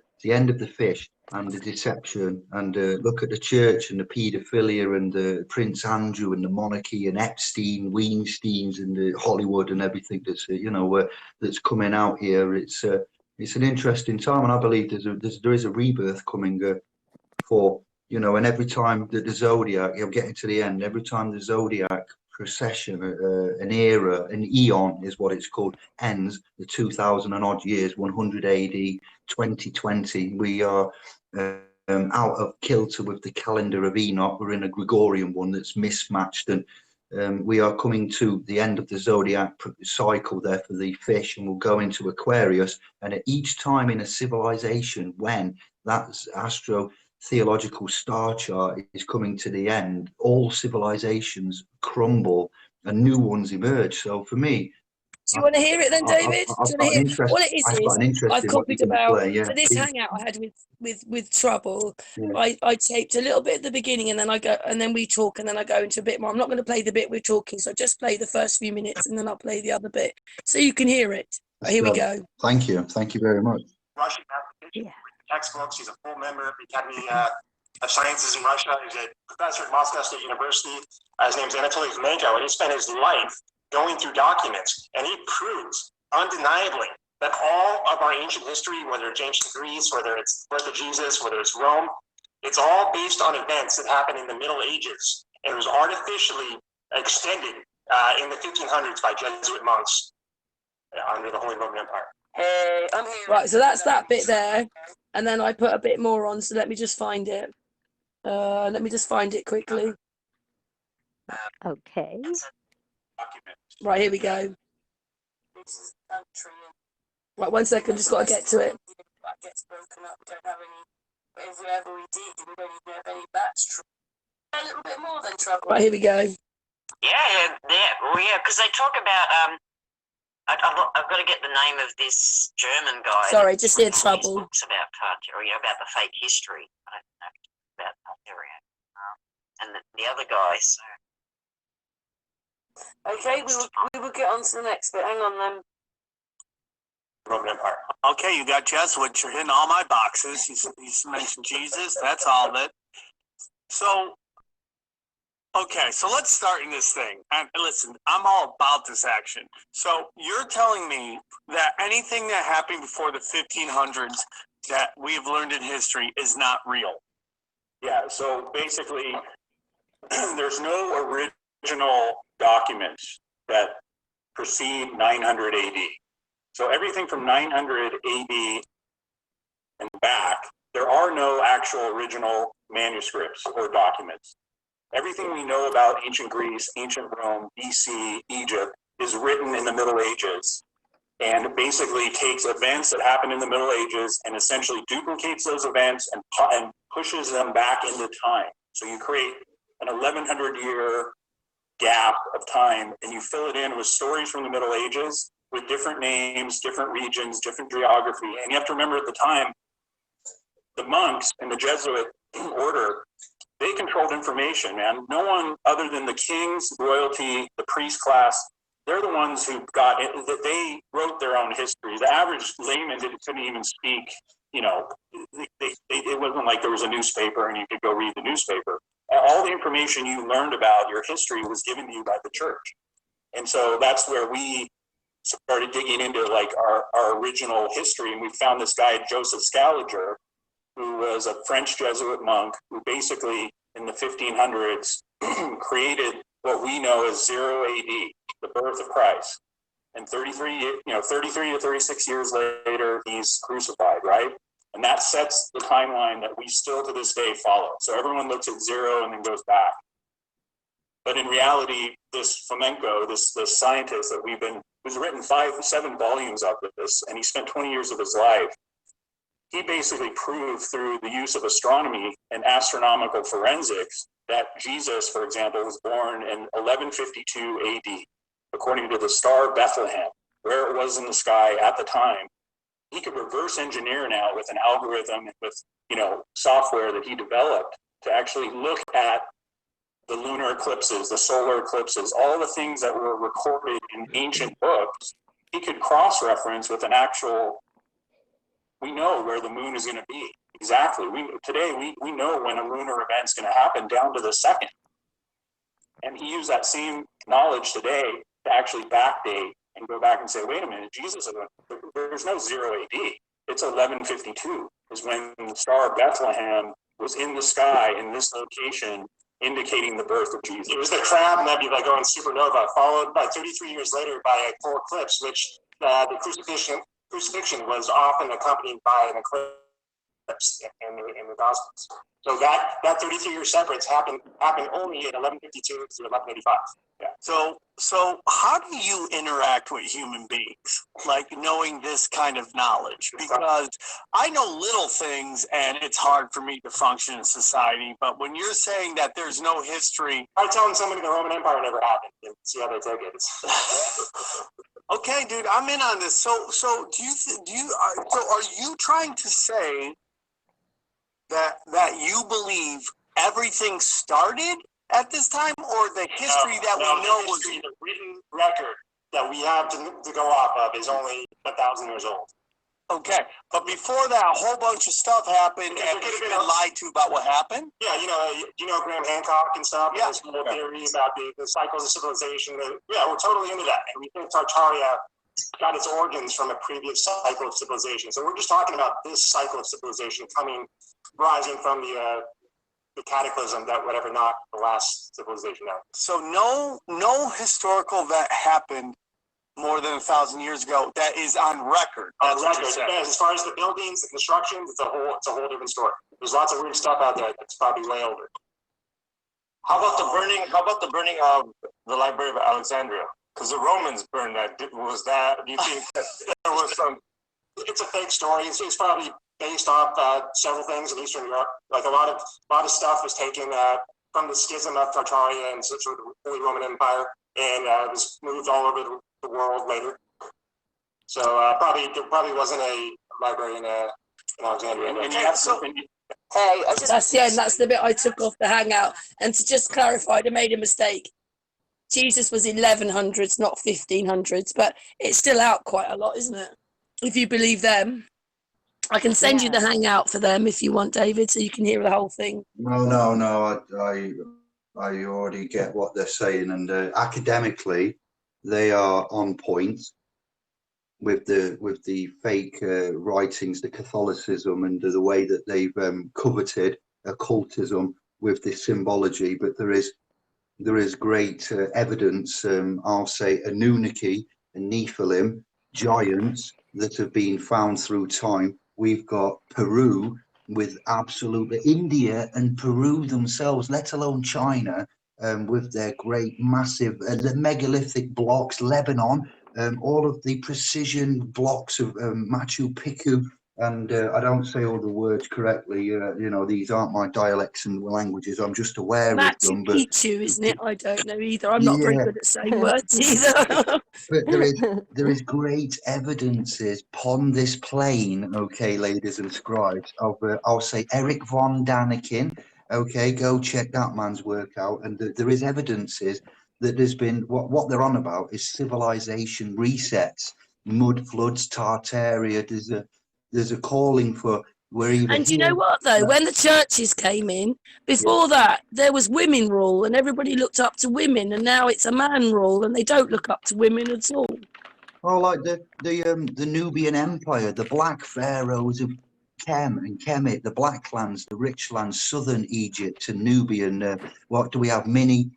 Speaker 3: the fish and the deception. And look at the church and the paedophilia and the Prince Andrew and the monarchy and Epstein, Weinsteins and the Hollywood and everything that's that's coming out here. It's an interesting time, and I believe there is a rebirth coming and every time the zodiac, I'm getting to the end, every time the zodiac procession, an era, an eon is what it's called, ends, the 2000 and odd years, 100 AD, 2020, we are out of kilter with the calendar of Enoch. We're in a Gregorian one that's mismatched, and we are coming to the end of the zodiac cycle there for the fish, and we'll go into Aquarius. And at each time in a civilization, when that astro-theological star chart is coming to the end, all civilizations crumble and new ones emerge. So for me,
Speaker 4: Do you want to hear it then, David?
Speaker 3: I've got an interest.
Speaker 4: What it is
Speaker 3: I've got an interest
Speaker 4: I've
Speaker 3: in what you're
Speaker 4: copied
Speaker 3: going to
Speaker 4: about
Speaker 3: play. Yeah.
Speaker 4: for this hangout I had with Trouble.
Speaker 3: Yeah.
Speaker 4: I taped a little bit at the beginning, and then we talk, and then I go into a bit more. I'm not going to play the bit we're talking, so just play the first few minutes, and then I'll play the other bit so you can hear it. Here we go.
Speaker 3: Thank you very much.
Speaker 5: Russian application with textbooks. He's a full member of the Academy of Sciences in Russia. He's a professor at Moscow State University. His name is Anatoly Fomenko, and he spent his life going through documents, and he proves undeniably that all of our ancient history, whether it's ancient Greece, whether it's birth of Jesus, whether it's Rome, It's all based on events that happened in the Middle Ages, and it was artificially extended in the 1500s by Jesuit monks under the Holy Roman Empire.
Speaker 4: Hey, I'm here. Right, so that's that bit there, and then I put a bit more on. So let me just find it. Let me just find it quickly.
Speaker 2: Okay.
Speaker 4: Right, here we go. Right, 1 second, just got to get to it. Gets broken up. We don't have any. But if we ever we did, we don't even have any bats. A little bit more than trouble. Right, here we go.
Speaker 6: Yeah, because they talk about I've got to get the name of this German guy.
Speaker 4: Sorry, just hear trouble.
Speaker 6: Books about Tartaria, about the fake history. I don't know about Tartaria. And the other guy. So.
Speaker 4: Okay, we will get on to the next bit. Hang on then.
Speaker 5: Roman Empire.
Speaker 7: Okay, you got Jesuits. You're hitting all my boxes. You mentioned Jesus. That's all of it. So, okay, so let's start in this thing. And listen, I'm all about this action. So you're telling me that anything that happened before the 1500s that we've learned in history is not real?
Speaker 5: Yeah, so basically, there's no original documents that precede 900 AD. So everything from 900 AD and back, there are no actual original manuscripts or documents. Everything we know about ancient Greece, ancient Rome, BC, Egypt is written in the Middle Ages and basically takes events that happened in the Middle Ages and essentially duplicates those events and pushes them back into time. So you create an 1100-year gap of time and you fill it in with stories from the Middle Ages with different names, different regions, different geography. And you have to remember at the time, the monks in the Jesuit order, they controlled information, man. No one other than the kings, royalty, the priest class, they're the ones who got it, that they wrote their own history. The average layman couldn't even speak, it wasn't like there was a newspaper and you could go read the newspaper. All the information you learned about your history was given to you by the church. And so that's where we started digging into like our original history. And we found this guy, Joseph Scaliger, who was a French Jesuit monk who basically in the 1500s created what we know as 0 AD, the birth of Christ. And 33 to 36 years later, he's crucified, right? And that sets the timeline that we still to this day follow. So everyone looks at 0 and then goes back. But in reality, this Fomenko, this scientist that who's written 7 volumes of this, and he spent 20 years of his life, he basically proved through the use of astronomy and astronomical forensics that Jesus, for example, was born in 1152 AD, according to the star of Bethlehem, where it was in the sky at the time. He could reverse engineer now with an algorithm and with software that he developed to actually look at the lunar eclipses, the solar eclipses, all the things that were recorded in ancient books. He could cross-reference with an actual. We know where the moon is going to be. Exactly. Today, we know when a lunar event's going to happen down to the second. And he used that same knowledge today to actually backdate and go back and say, wait a minute, there's no 0 AD. It's 1152 is when the star of Bethlehem was in the sky in this location, indicating the birth of Jesus. It was the Crab Nebula going supernova, followed by 33 years later by a polar eclipse, which the crucifixion was often accompanied by an eclipse in the Gospels. So that 33-year separate happened only in 1152 through 1185. Yeah.
Speaker 7: So how do you interact with human beings, like knowing this kind of knowledge? Because I know little things and it's hard for me to function in society, but when you're saying that there's no history.
Speaker 5: I telling somebody the Roman Empire never happened and see how they take it.
Speaker 7: Okay, dude, I'm in on this. So are you trying to say that you believe everything started at this time, or the history that we know was
Speaker 5: the written record that we have to go off of is only 1,000 years old?
Speaker 7: Okay, but before that, a whole bunch of stuff happened, and we've been lied to about what happened.
Speaker 5: Yeah, you know Graham Hancock and stuff.
Speaker 7: Yeah.
Speaker 5: And this whole theory about the cycles of civilization. We're totally into that, and we think Tartaria got its origins from a previous cycle of civilization. So we're just talking about this cycle of civilization rising from the cataclysm that would ever knock the last civilization out.
Speaker 7: So no historical event happened more than 1,000 years ago that is on record.
Speaker 5: On record, as far as the buildings, the constructions, it's a whole different story. There's lots of weird stuff out there that's probably way older.
Speaker 8: How about the burning of the Library of Alexandria? Because the Romans burned that. Do you think that there was some?
Speaker 5: It's a fake story. It's probably based off several things in Eastern Europe. Like a lot of stuff was taken from the schism of Tartaria and sort of the Holy Roman Empire, and was moved all over the world later. So there probably wasn't a library in Alexandria.
Speaker 4: Hey, that's the end. That's the bit I took off the Hangout. And to just clarify, I made a mistake. Jesus was 1100s, not 1500s, but it's still out quite a lot, isn't it? If you believe them. I can send you the Hangout for them if you want, David, so you can hear the whole thing.
Speaker 3: No. I already get what they're saying, and academically, they are on point with the fake writings, the Catholicism, and the way that they've coveted occultism with this symbology. But there is great evidence. I'll say Anunnaki and Nephilim, giants that have been found through time. We've got Peru with absolute India and Peru themselves, let alone China, with their great massive megalithic blocks, Lebanon, all of the precision blocks of Machu Picchu. And I don't say all the words correctly. These aren't my dialects and languages. I'm just aware of them.
Speaker 4: Machu Picchu, isn't it? I don't know either. I'm not very good at saying words either.
Speaker 3: But there is great evidences upon this plane, okay, ladies and scribes, of I'll say Eric von Daniken. Okay, go check that man's work out. And there is evidences that there's been what they're on about is civilization resets, mud floods, Tartaria. There's a calling for where even.
Speaker 4: And you know what though? When the churches came in, before that, there was women rule, and everybody looked up to women, and now it's a man rule, and they don't look up to women at all.
Speaker 3: Oh, like the Nubian Empire, the Black Pharaohs of Kem and Kemet, the Black lands, the rich lands, southern Egypt and Nubian. What do we have? Mini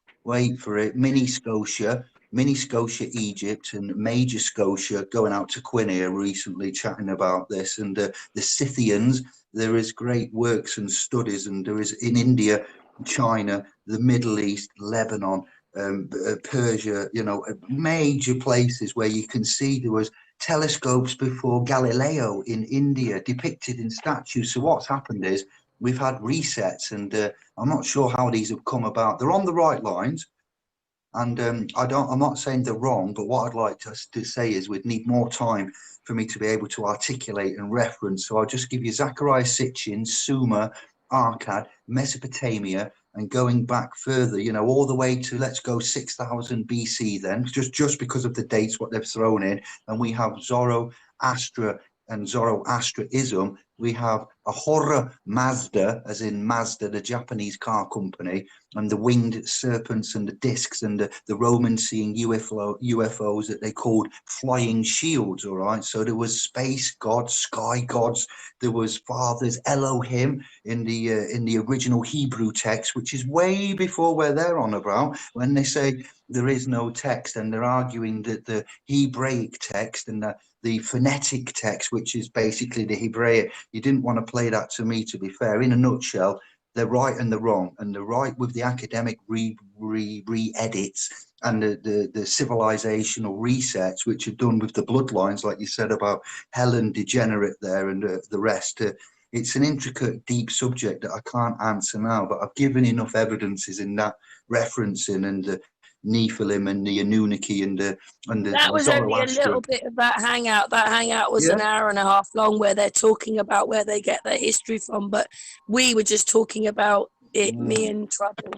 Speaker 3: Scotia, Egypt, and Major Scotia, going out to Quinn here recently chatting about this, and the Scythians. There is great works and studies, and there is in India, China, the Middle East, Lebanon, Persia, major places where you can see there was telescopes before Galileo in India depicted in statues. So what's happened is we've had resets, and I'm not sure how these have come about. They're on the right lines. And I'm not saying they're wrong, but what I'd like to say is we'd need more time for me to be able to articulate and reference. So I'll just give you Zechariah Sitchin, Sumer, Akkad, Mesopotamia, and going back further, all the way to, let's go 6000 BC then, just because of the dates, what they've thrown in. And we have Zoroastra and Zoroastrianism. We have Ahura Mazda, as in Mazda, the Japanese car company, and the winged serpents and the discs, and the Romans seeing UFOs that they called flying shields. All right, so there was space gods, sky gods. There was fathers, Elohim in the original Hebrew text, which is way before where they're on about when they say there is no text, and they're arguing that the Hebraic text and the phonetic text, which is basically the Hebraic. You didn't want to play that to me, to be fair. In a nutshell, they're right and they're wrong, and they're right with the academic re-edits and the civilizational resets, which are done with the bloodlines, like you said about Helen Degenerate there and the rest. It's an intricate, deep subject that I can't answer now, but I've given enough evidences in that referencing, and the Nephilim and the Anunnaki and the
Speaker 4: that was only a little bit of that hangout. That hangout was an hour and a half long, where they're talking about where they get their history from, but we were just talking about it, me and Trouble.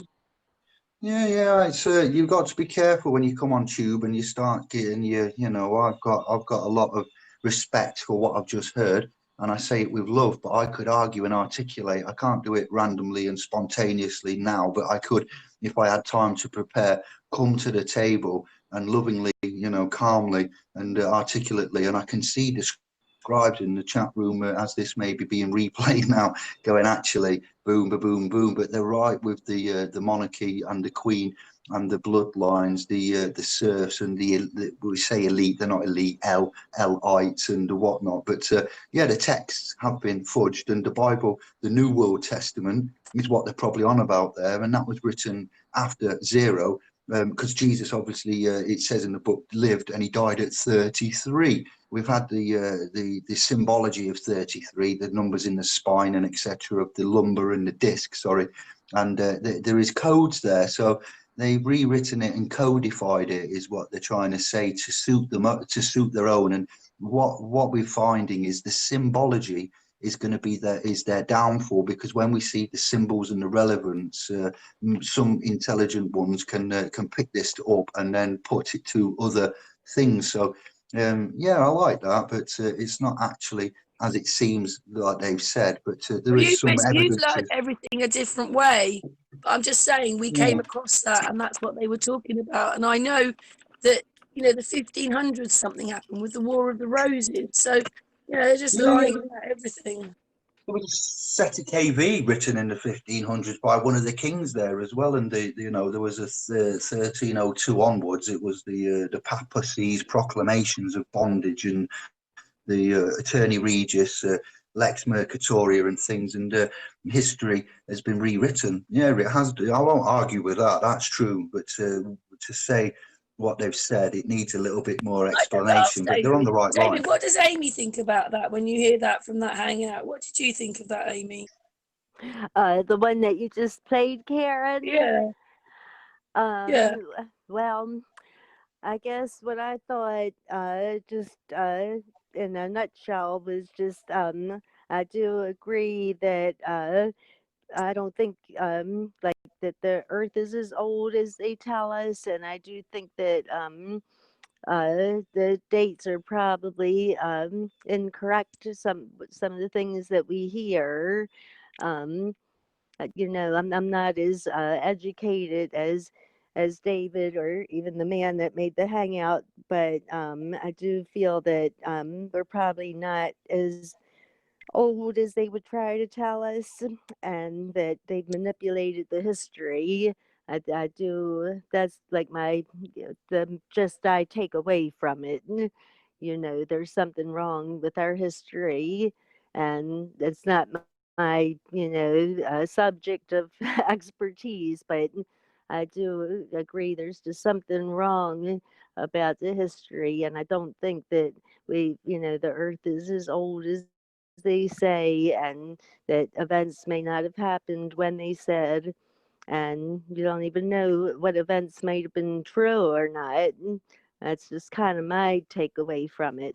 Speaker 3: It's you've got to be careful when you come on Tube and you start getting I've got a lot of respect for what I've just heard, and I say it with love, but I could argue and articulate. I can't do it randomly and spontaneously now, but I could, if I had time to prepare, come to the table and lovingly, you know, calmly and articulately. And I can see described in the chat room as this may be being replayed now, going actually boom, ba boom, boom. But they're right with the monarchy and the Queen and the bloodlines, the serfs and the we say elite, they're not elite, Lites and whatnot. But yeah, the texts have been fudged, and the Bible, the New World Testament, is what they're probably on about there, and that was written after 0. Because Jesus, obviously, it says in the book, lived and he died at 33. We've had the symbology of 33, the numbers in the spine and etc. of the lumbar and the disc, sorry, and there is codes there. So they've rewritten it and codified it, is what they're trying to say, to suit them up, to suit their own. And what we're finding is the symbology is going to be their downfall, because when we see the symbols and the relevance, some intelligent ones can pick this up and then put it to other things. So yeah, I like that, but it's not actually as it seems, like they've said, but there is some
Speaker 4: You've
Speaker 3: evidence.
Speaker 4: learned everything a different way. But I'm just saying we came
Speaker 3: Yeah.
Speaker 4: across that, and that's what they were talking about. And I know that, you know, the 1500s something happened with the War of the Roses. So, you know, they're just lying about everything.
Speaker 3: There was a set of KV written in the 1500s by one of the kings there as well, and you know, there was a 1302 onwards. It was the papacy's proclamations of bondage and the attorney regis, Lex Mercatoria and things, and history has been rewritten. Yeah, it has. I won't argue with that. That's true, but to say what they've said, it needs a little bit more explanation. But they're on the right line.
Speaker 4: David, what does Amy think about that when you hear that from that hangout? What did you think of that, Amy?
Speaker 2: The one that you just played, Karen?
Speaker 4: Yeah.
Speaker 2: Yeah. Well, I guess what I thought, just in a nutshell, was just I do agree that I don't think like that the Earth is as old as they tell us, and I do think that the dates are probably incorrect. Some of the things that we hear. Um, you know, I'm not as educated as David or even the man that made the hangout, but I do feel that we're probably not as old as they would try to tell us, and that they've manipulated the history. I do. That's like my the just I take away from it. You know, there's something wrong with our history, and it's not my subject of expertise, but I do agree there's just something wrong about the history, and I don't think that the Earth is as old as they say, and that events may not have happened when they said, and you don't even know what events might have been true or not. That's just kind of my takeaway from it.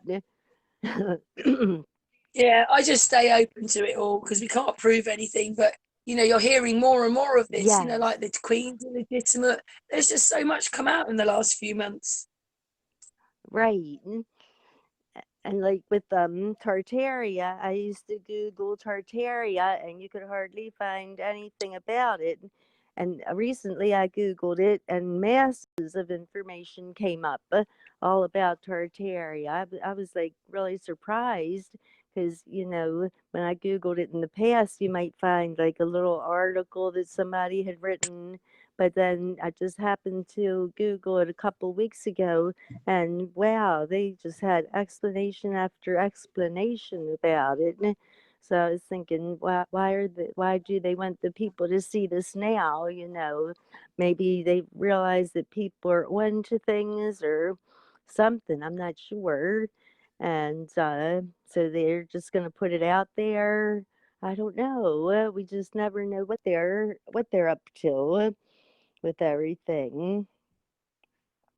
Speaker 4: Yeah, I just stay open to it all because we can't prove anything. But, you know, you're hearing more and more of this, you know, like the Queen's illegitimate. There's just so much come out in the last few months.
Speaker 2: Right. And like with Tartaria, I used to Google Tartaria and you could hardly find anything about it. And recently I Googled it and masses of information came up all about Tartaria. I was like really surprised because, you know, when I Googled it in the past, you might find like a little article that somebody had written. But then I just happened to Google it a couple weeks ago, and wow, they just had explanation after explanation about it. So I was thinking, why do they want the people to see this now? You know, maybe they realize that people are into things or something. I'm not sure, and so they're just going to put it out there. I don't know. We just never know what they're up to with everything.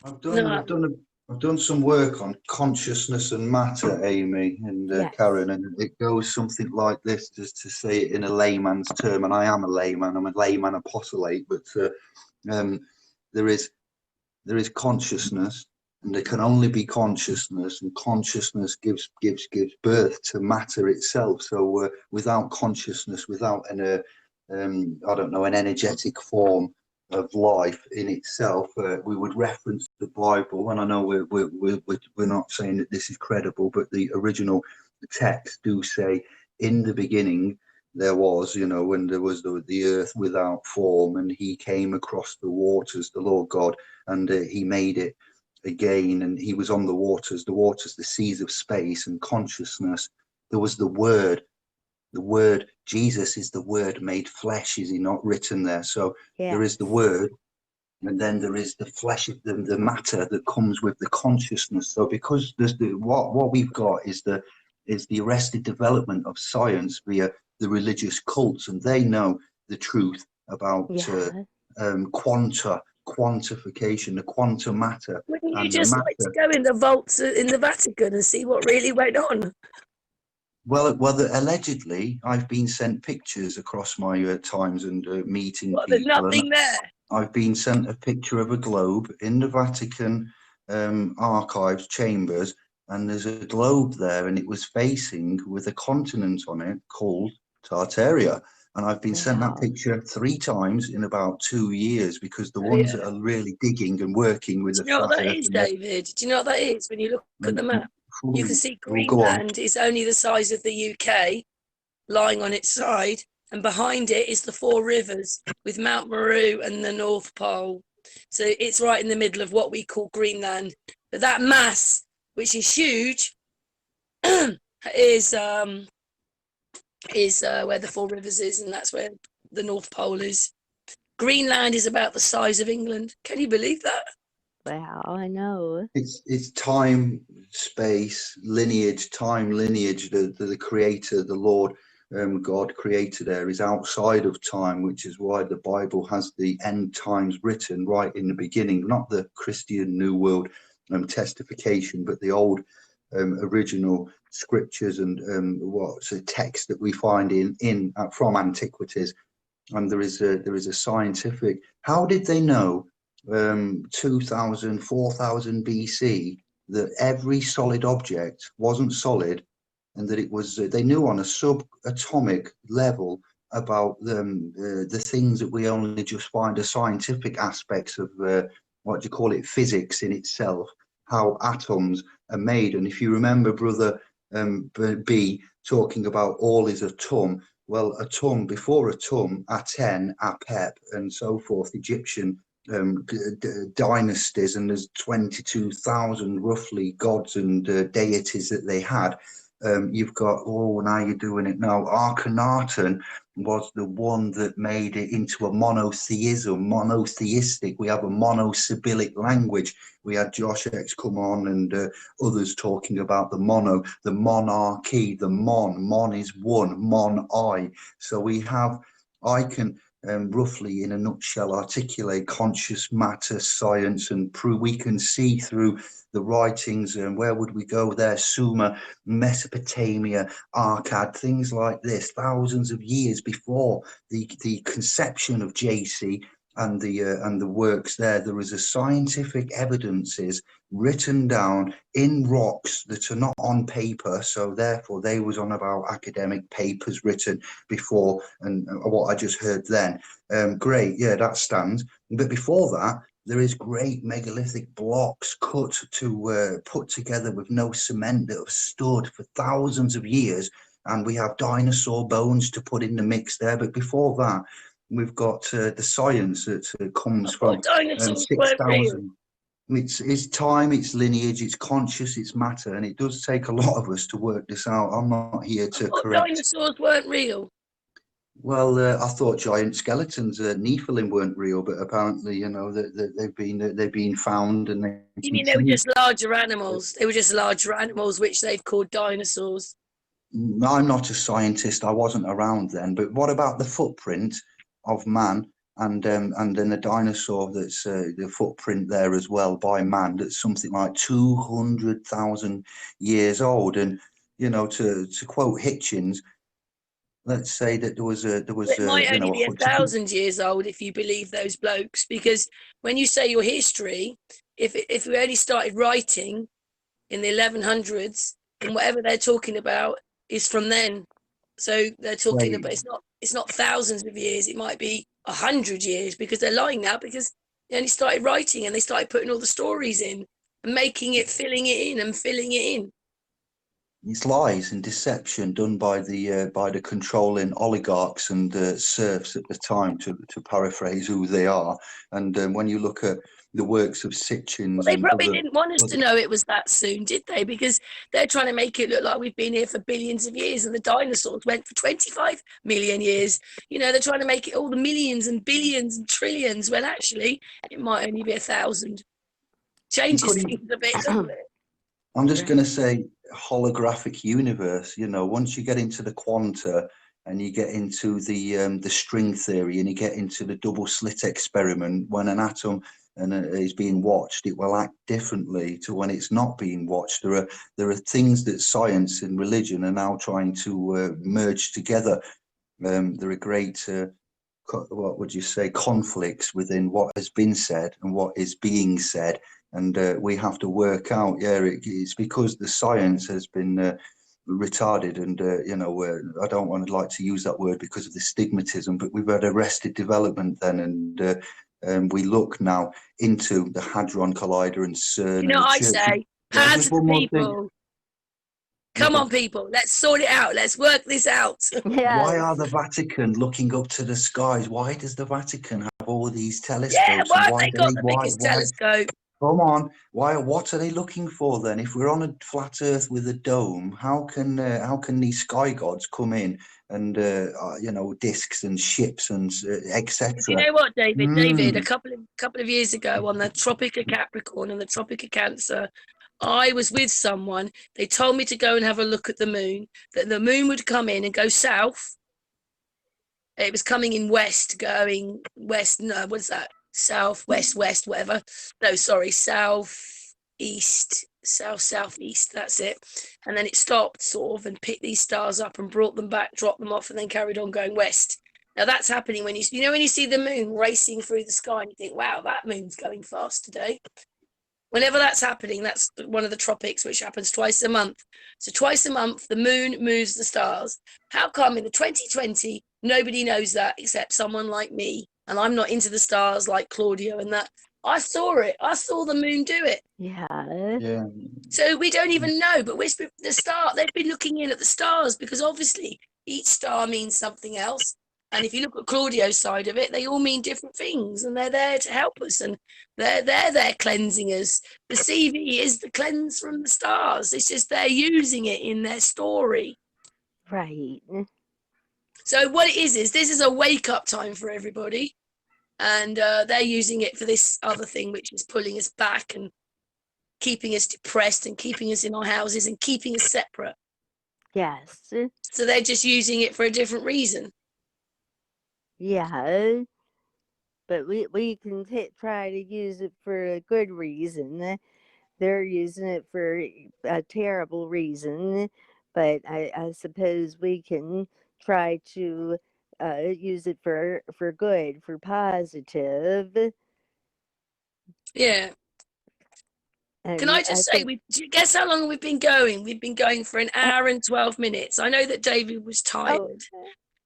Speaker 3: I've done some work on consciousness and matter, Amy and Karen, and it goes something like this, just to say it in a layman's term. And I am a layman. I'm a layman apostolate, but there is consciousness, and there can only be consciousness, and consciousness gives birth to matter itself. So without consciousness, without an I don't know, an energetic form, life in itself. We would reference the Bible, and I know we're not saying that this is credible, but the original text do say, in the beginning there was, when there was the earth without form, and he came across the waters, the Lord God, and he made it again, and he was on the waters, the seas of space and consciousness. There was the Word. The Word, Jesus is the Word made flesh, is he not written there? So there is the Word, and then there is the flesh, the matter that comes with the consciousness. So because there's what we've got is the arrested development of science via the religious cults, and they know the truth about quantification, the quantum matter.
Speaker 4: Wouldn't you just like to go in the vaults in the Vatican and see what really went on?
Speaker 3: Well, allegedly, I've been sent pictures across my times and meeting people.
Speaker 4: There's nothing there.
Speaker 3: I've been sent a picture of a globe in the Vatican archives chambers, and there's a globe there, and it was facing with a continent on it called Tartaria. And I've been sent that picture 3 times in about 2 years, because the ones that are really digging and working with
Speaker 4: Do you know what that is, David? Do you know what that is? When you look at the map, you can see Greenland is only the size of the UK, lying on its side, and behind it is the 4 rivers with Mount Meru and the North Pole. So it's right in the middle of what we call Greenland. But that mass, which is huge, is where the 4 rivers is, and that's where the North Pole is. Greenland is about the size of England. Can you believe that?
Speaker 2: Wow, I know.
Speaker 3: It's time, space, lineage, the creator, the Lord God creator there is outside of time, which is why the Bible has the end times written right in the beginning, not the Christian New World testification, but the old original scriptures and what's a text that we find in from antiquities. And there is a scientific, how did they know 2000, 4000 BC that every solid object wasn't solid, and that it was, they knew on a subatomic level about the things that we only just find as scientific aspects of, what do you call it, physics in itself, how atoms are made. And if you remember Brother B talking about all is a tum, well, a tum, before a tum, Aten, Apep, and so forth, Egyptian dynasties, and there's 22,000 roughly gods and deities that they had. You've got, now you're doing it now, Akhenaten was the one that made it into a monotheistic. We have a monosyllabic language. We had Josh X come on and others talking about the monarchy, the mon is one, mon-I. So we have, I can roughly in a nutshell articulate conscious matter, science, and prove. We can see through the writings, and where would we go there? Sumer, Mesopotamia, Akkad, things like this, thousands of years before the conception of JC and the works there. There is a scientific evidences written down in rocks that are not on paper, so therefore they was on about academic papers written before, and what I just heard then. Great, yeah, that stands. But before that, there is great megalithic blocks cut to put together with no cement that have stood for thousands of years, and we have dinosaur bones to put in the mix there. But before that, we've got the science that comes from 6,000. It's time, it's lineage, it's conscious, it's matter, and it does take a lot of us to work this out. I'm not here to correct.
Speaker 4: Dinosaurs weren't real.
Speaker 3: Well, I thought giant skeletons, Nephilim, weren't real, but apparently, they've been found, and they.
Speaker 4: You mean they were just larger animals? They were just larger animals, which they've called dinosaurs.
Speaker 3: I'm not a scientist. I wasn't around then. But what about the footprint of man, and then the dinosaur that's the footprint there as well by man? That's something like 200,000 years old, and to quote Hitchens. Let's say that there was
Speaker 4: it might only be 1,000 years old if you believe those blokes, because when you say your history, if we only started writing in the 1100s, then whatever they're talking about is from then. So they're talking
Speaker 3: Right.
Speaker 4: about it's not thousands of years. It might be 100 years, because they're lying now, because they only started writing and they started putting all the stories in and making it, filling it in and filling it in.
Speaker 3: It's lies and deception done by the controlling oligarchs and serfs at the time, to paraphrase who they are. And when you look at the works of
Speaker 4: Well,
Speaker 3: Sitchins
Speaker 4: they
Speaker 3: and
Speaker 4: probably didn't want us to know it was that soon, did they? Because they're trying to make it look like we've been here for billions of years and the dinosaurs went for 25 million years. You know, they're trying to make it all the millions and billions and trillions, when actually it might only be 1,000. Changes
Speaker 3: couldn't-
Speaker 4: things a bit, doesn't it?
Speaker 3: I'm just
Speaker 2: Right.
Speaker 3: going to say holographic universe. You know, once you get into the quanta and you get into the string theory and you get into the double slit experiment, when an atom is being watched, it will act differently to when it's not being watched. There are things that science and religion are now trying to merge together. There are great what would you say, conflicts within what has been said and what is being said. And we have to work out, it's because the science has been retarded. And, I don't want to like to use that word because of the stigmatism, but we've had arrested development then. And we look now into the Hadron Collider and CERN
Speaker 4: You
Speaker 3: and
Speaker 4: know
Speaker 3: the
Speaker 4: what I
Speaker 3: church.
Speaker 4: say?
Speaker 3: Yeah,
Speaker 4: Power
Speaker 3: just
Speaker 4: to the
Speaker 3: one more thing.
Speaker 4: people. Come on, people. Let's sort it out. Let's work this out.
Speaker 3: Why are
Speaker 2: Yes.
Speaker 3: the Vatican looking up to the skies? Why does the Vatican have all these
Speaker 4: Yeah,
Speaker 3: telescopes?
Speaker 4: why
Speaker 3: And
Speaker 4: have
Speaker 3: why
Speaker 4: they
Speaker 3: do
Speaker 4: got
Speaker 3: they?
Speaker 4: the biggest
Speaker 3: Why?
Speaker 4: telescope?
Speaker 3: Come on, why? What are they looking for then? If we're on a flat Earth with a dome, how can these sky gods come in and discs and ships and etc.
Speaker 4: You know what, David? David, a
Speaker 3: Mm.
Speaker 4: couple of years ago on the Tropic of Capricorn and the Tropic of Cancer, I was with someone. They told me to go and have a look at the moon. That the moon would come in and go south. It was coming in west, going west. No, what's that? South, west, west, whatever. No, sorry, south, east, south, southeast. That's it. And then it stopped, sort of, and picked these stars up and brought them back, dropped them off, and then carried on going west. Now that's happening when when you see the moon racing through the sky and you think, wow, that moon's going fast today. Whenever that's happening, that's one of the tropics, which happens twice a month. So twice a month, the moon moves the stars. How come in the 2020, nobody knows that except someone like me? And I'm not into the stars like Claudio and that. I saw it. I saw the moon do it.
Speaker 2: Yeah.
Speaker 3: Yeah.
Speaker 4: So we don't even know, but they've been looking in at the stars, because obviously each star means something else. And if you look at Claudio's side of it, they all mean different things, and they're there to help us, and they're there cleansing us. The CV is the cleanse from the stars. It's just they're using it in their story.
Speaker 2: Right.
Speaker 4: So what it is this is a wake-up time for everybody, and they're using it for this other thing, which is pulling us back and keeping us depressed and keeping us in our houses and keeping us separate.
Speaker 2: Yes.
Speaker 4: So they're just using it for a different reason.
Speaker 2: Yeah. But we can try to use it for a good reason. They're using it for a terrible reason, but I suppose we can try to use it for good, for positive.
Speaker 4: Yeah.
Speaker 2: And
Speaker 4: Can I just say, do you guess how long we've been going? We've been going for an hour and 12 minutes. I know that David was tired.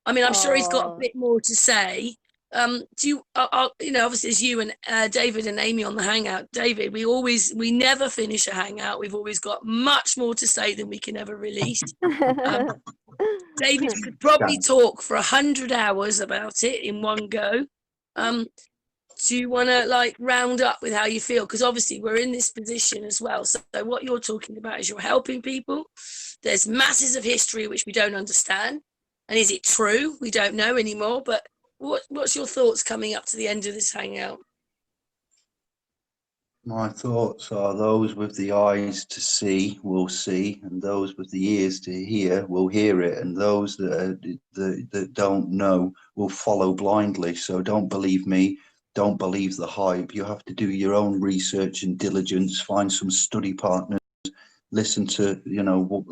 Speaker 4: I mean, I'm sure he's got a bit more to say. Do you, obviously it's you and David and Amy on the Hangout. David, we never finish a Hangout. We've always got much more to say than we can ever release. David could probably talk for 100 hours about it in one go. Do you want to round up with how you feel? Because obviously we're in this position as well. So what you're talking about is you're helping people. There's masses of history which we don't understand. And is it true? We don't know anymore. But what's your thoughts coming up to the end of this Hangout?
Speaker 3: My thoughts are those with the eyes to see will see, and those with the ears to hear will hear it, and those that don't know will follow blindly. So don't believe me. Don't believe the hype. You have to do your own research and diligence, find some study partners, listen to,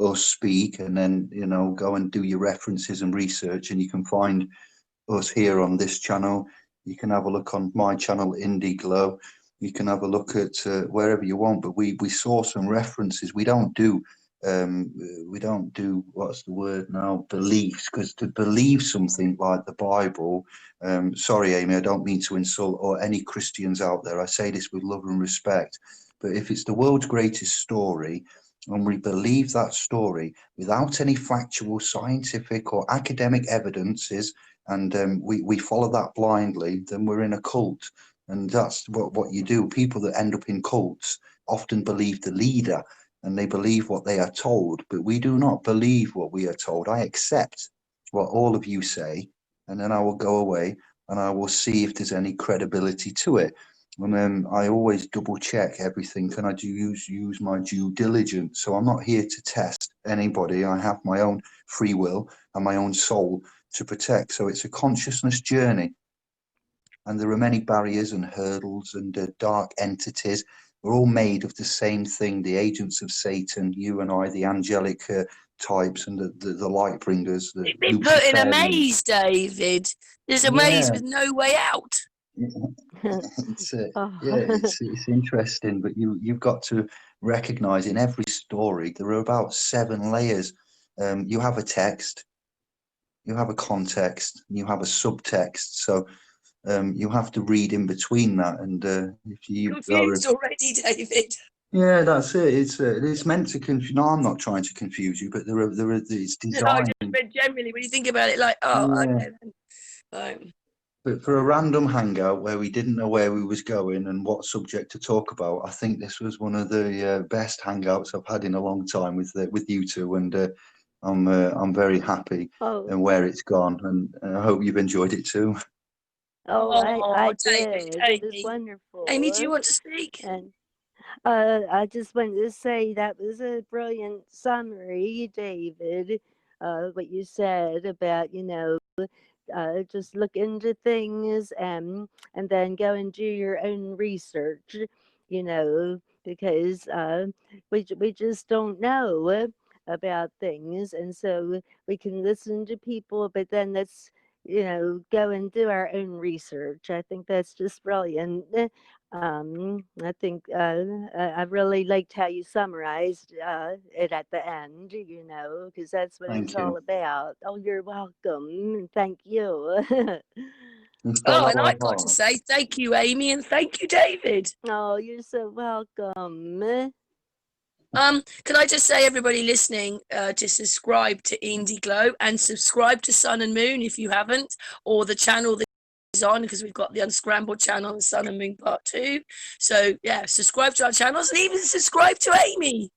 Speaker 3: us speak, and then, go and do your references and research. And you can find us here on this channel. You can have a look on my channel, IndiGlow. You can have a look at wherever you want, but we source some references. We don't do we don't do, what's the word now, beliefs, because to believe something like the Bible, sorry, Amy, I don't mean to insult or any Christians out there. I say this with love and respect, but if it's the world's greatest story, and we believe that story without any factual, scientific or academic evidences, and we follow that blindly, then we're in a cult. And that's what you do. People that end up in cults often believe the leader, and they believe what they are told, but we do not believe what we are told. I accept what all of you say, and then I will go away and I will see if there's any credibility to it. And then I always double check everything, and I do use my due diligence. So I'm not here to test anybody. I have my own free will and my own soul to protect. So it's a consciousness journey. And there are many barriers and hurdles and dark entities. We're all made of the same thing, the agents of Satan, you and I, the angelic types and the light bringers.
Speaker 4: You've been put in a maze, David. There's a maze with no way out.
Speaker 3: It's it's interesting, but you've got to recognize in every story there are about 7 layers. You have a text, you have a context, you have a subtext. So you have to read in between that, and if you
Speaker 4: confused already, David.
Speaker 3: Yeah, that's it. It's meant to confuse. No, I'm not trying to confuse you, but it's designed.
Speaker 4: No, I just meant generally when you think about it, like, okay. Then.
Speaker 3: But for a random hangout where we didn't know where we was going and what subject to talk about, I think this was one of the best hangouts I've had in a long time with you two, and I'm very happy and where it's gone, and I hope you've enjoyed it too.
Speaker 2: I did. It was wonderful.
Speaker 4: Amy, do you want to speak?
Speaker 2: And I just wanted to say that was a brilliant summary, David. What you said about, just look into things and then go and do your own research, because we just don't know about things, and so we can listen to people, but then let's go and do our own research. I think that's just brilliant. I think I really liked how you summarized it at the end, because that's what it's all about. Oh, you're welcome. Thank you.
Speaker 4: And I've got to say thank you, Amy, and thank you, David.
Speaker 2: Oh, you're so welcome.
Speaker 4: Can I just say, everybody listening, to subscribe to IndiGlow and subscribe to Sun and Moon if you haven't, or the channel that is on, because we've got the Unscrambled channel and Sun and Moon Part 2. So yeah, subscribe to our channels and even subscribe to Amy.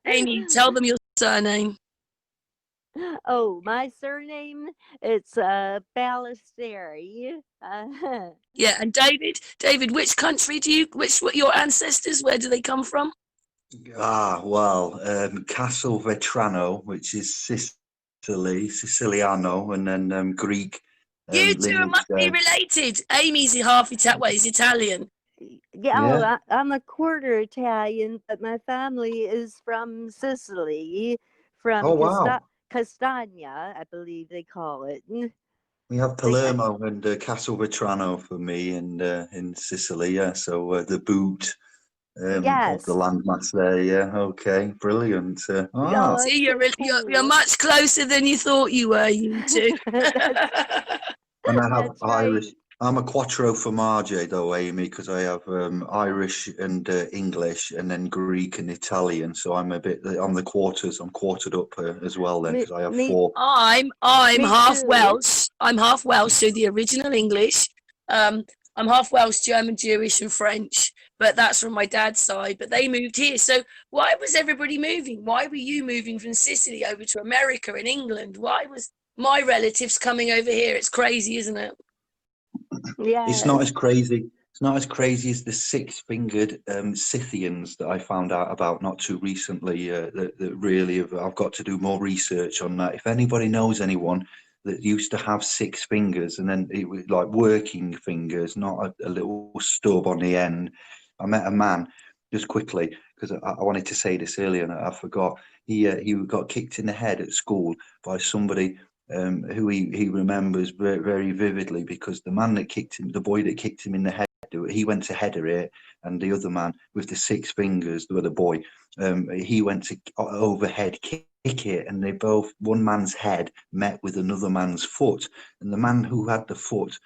Speaker 4: Amy, tell them your surname.
Speaker 2: Oh, my surname, it's Ballesteri.
Speaker 4: Yeah, and David, which country what your ancestors, where do they come from?
Speaker 3: Well, Castelvetrano, which is Siciliano, and then Greek.
Speaker 4: You two must be related. Amy's half Italian.
Speaker 2: Yeah, I'm a quarter Italian, but my family is from Sicily, from Castagna, I believe they call it.
Speaker 3: We have Palermo and Castelvetrano for me, and in Sicily, yeah. So the boot. Of the landmass there, yeah. Okay, brilliant.
Speaker 4: See, you're much closer than you thought you were, you two.
Speaker 3: And I have Irish. I'm a quattro formaggio though, Amy, because I have Irish and English, and then Greek and Italian. So I'm the quarters. I'm quartered up as well then, because I have 4.
Speaker 4: I'm half Welsh. I'm half Welsh, so the original English. I'm half Welsh, German, Jewish, and French. But that's from my dad's side. But they moved here. So why was everybody moving? Why were you moving from Sicily over to America and England? Why was my relatives coming over here? It's crazy, isn't it?
Speaker 2: Yeah.
Speaker 3: It's not as crazy. It's not as crazy as the 6-fingered Scythians that I found out about not too recently. That really I've got to do more research on that. If anybody knows anyone that used to have 6 fingers, and then it was like working fingers, not a little stub on the end. I met a man, just quickly, because I wanted to say this earlier and I forgot. He got kicked in the head at school by somebody who he remembers very, very vividly, because the boy that kicked him in the head He went to header it, and the other man with the 6 fingers, the other boy, he went to overhead kick it, and they both, one man's head met with another man's foot, and the man who had the foot,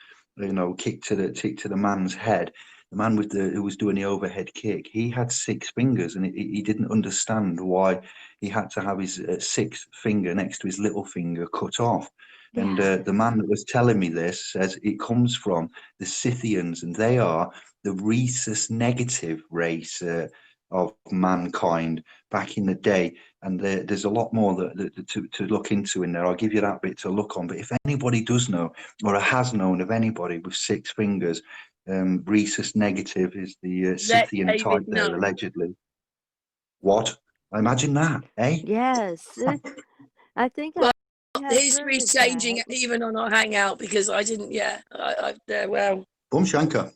Speaker 3: kicked to the man's head. The man who was doing the overhead kick, he had 6 fingers, and he didn't understand why he had to have his 6th finger next to his little finger cut off. And the man that was telling me this says it comes from the Scythians, and they are the rhesus negative race of mankind back in the day. And there's a lot more to look into in there. I'll give you that bit to look on. But if anybody does know, or has known of anybody with 6 fingers, rhesus negative is the Scythian type there, allegedly. What? Imagine that, eh?
Speaker 2: Yes. I think
Speaker 4: Well,
Speaker 2: I
Speaker 4: history's changing even on our hangout, because I didn't. Yeah, well.
Speaker 3: Bum Shanker.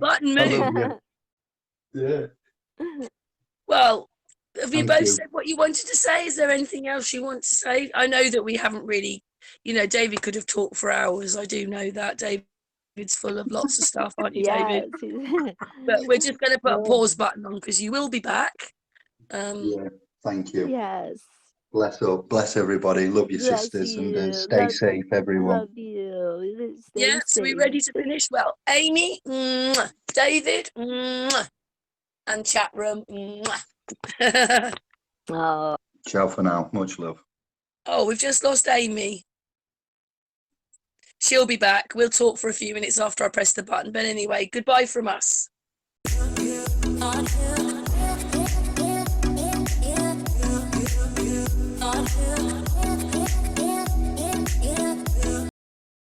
Speaker 4: Button move.
Speaker 3: Yeah.
Speaker 4: Well, have you both said what you wanted to say? Is there anything else you want to say? I know that we haven't really, David could have talked for hours. I do know that. David's full of lots of stuff, aren't you, David? But we're just going to put a pause button on, because you will be back.
Speaker 3: Yeah, thank you.
Speaker 2: Yes.
Speaker 3: Bless up. Bless everybody. Love your sisters, and stay safe, everyone.
Speaker 2: Love you.
Speaker 4: Yeah, so we're ready to finish. Well, Amy, David, and chat room.
Speaker 2: Oh.
Speaker 3: Ciao for now. Much love.
Speaker 4: Oh, we've just lost Amy. She'll be back. We'll talk for a few minutes after I press the button. But anyway, goodbye from us.
Speaker 9: On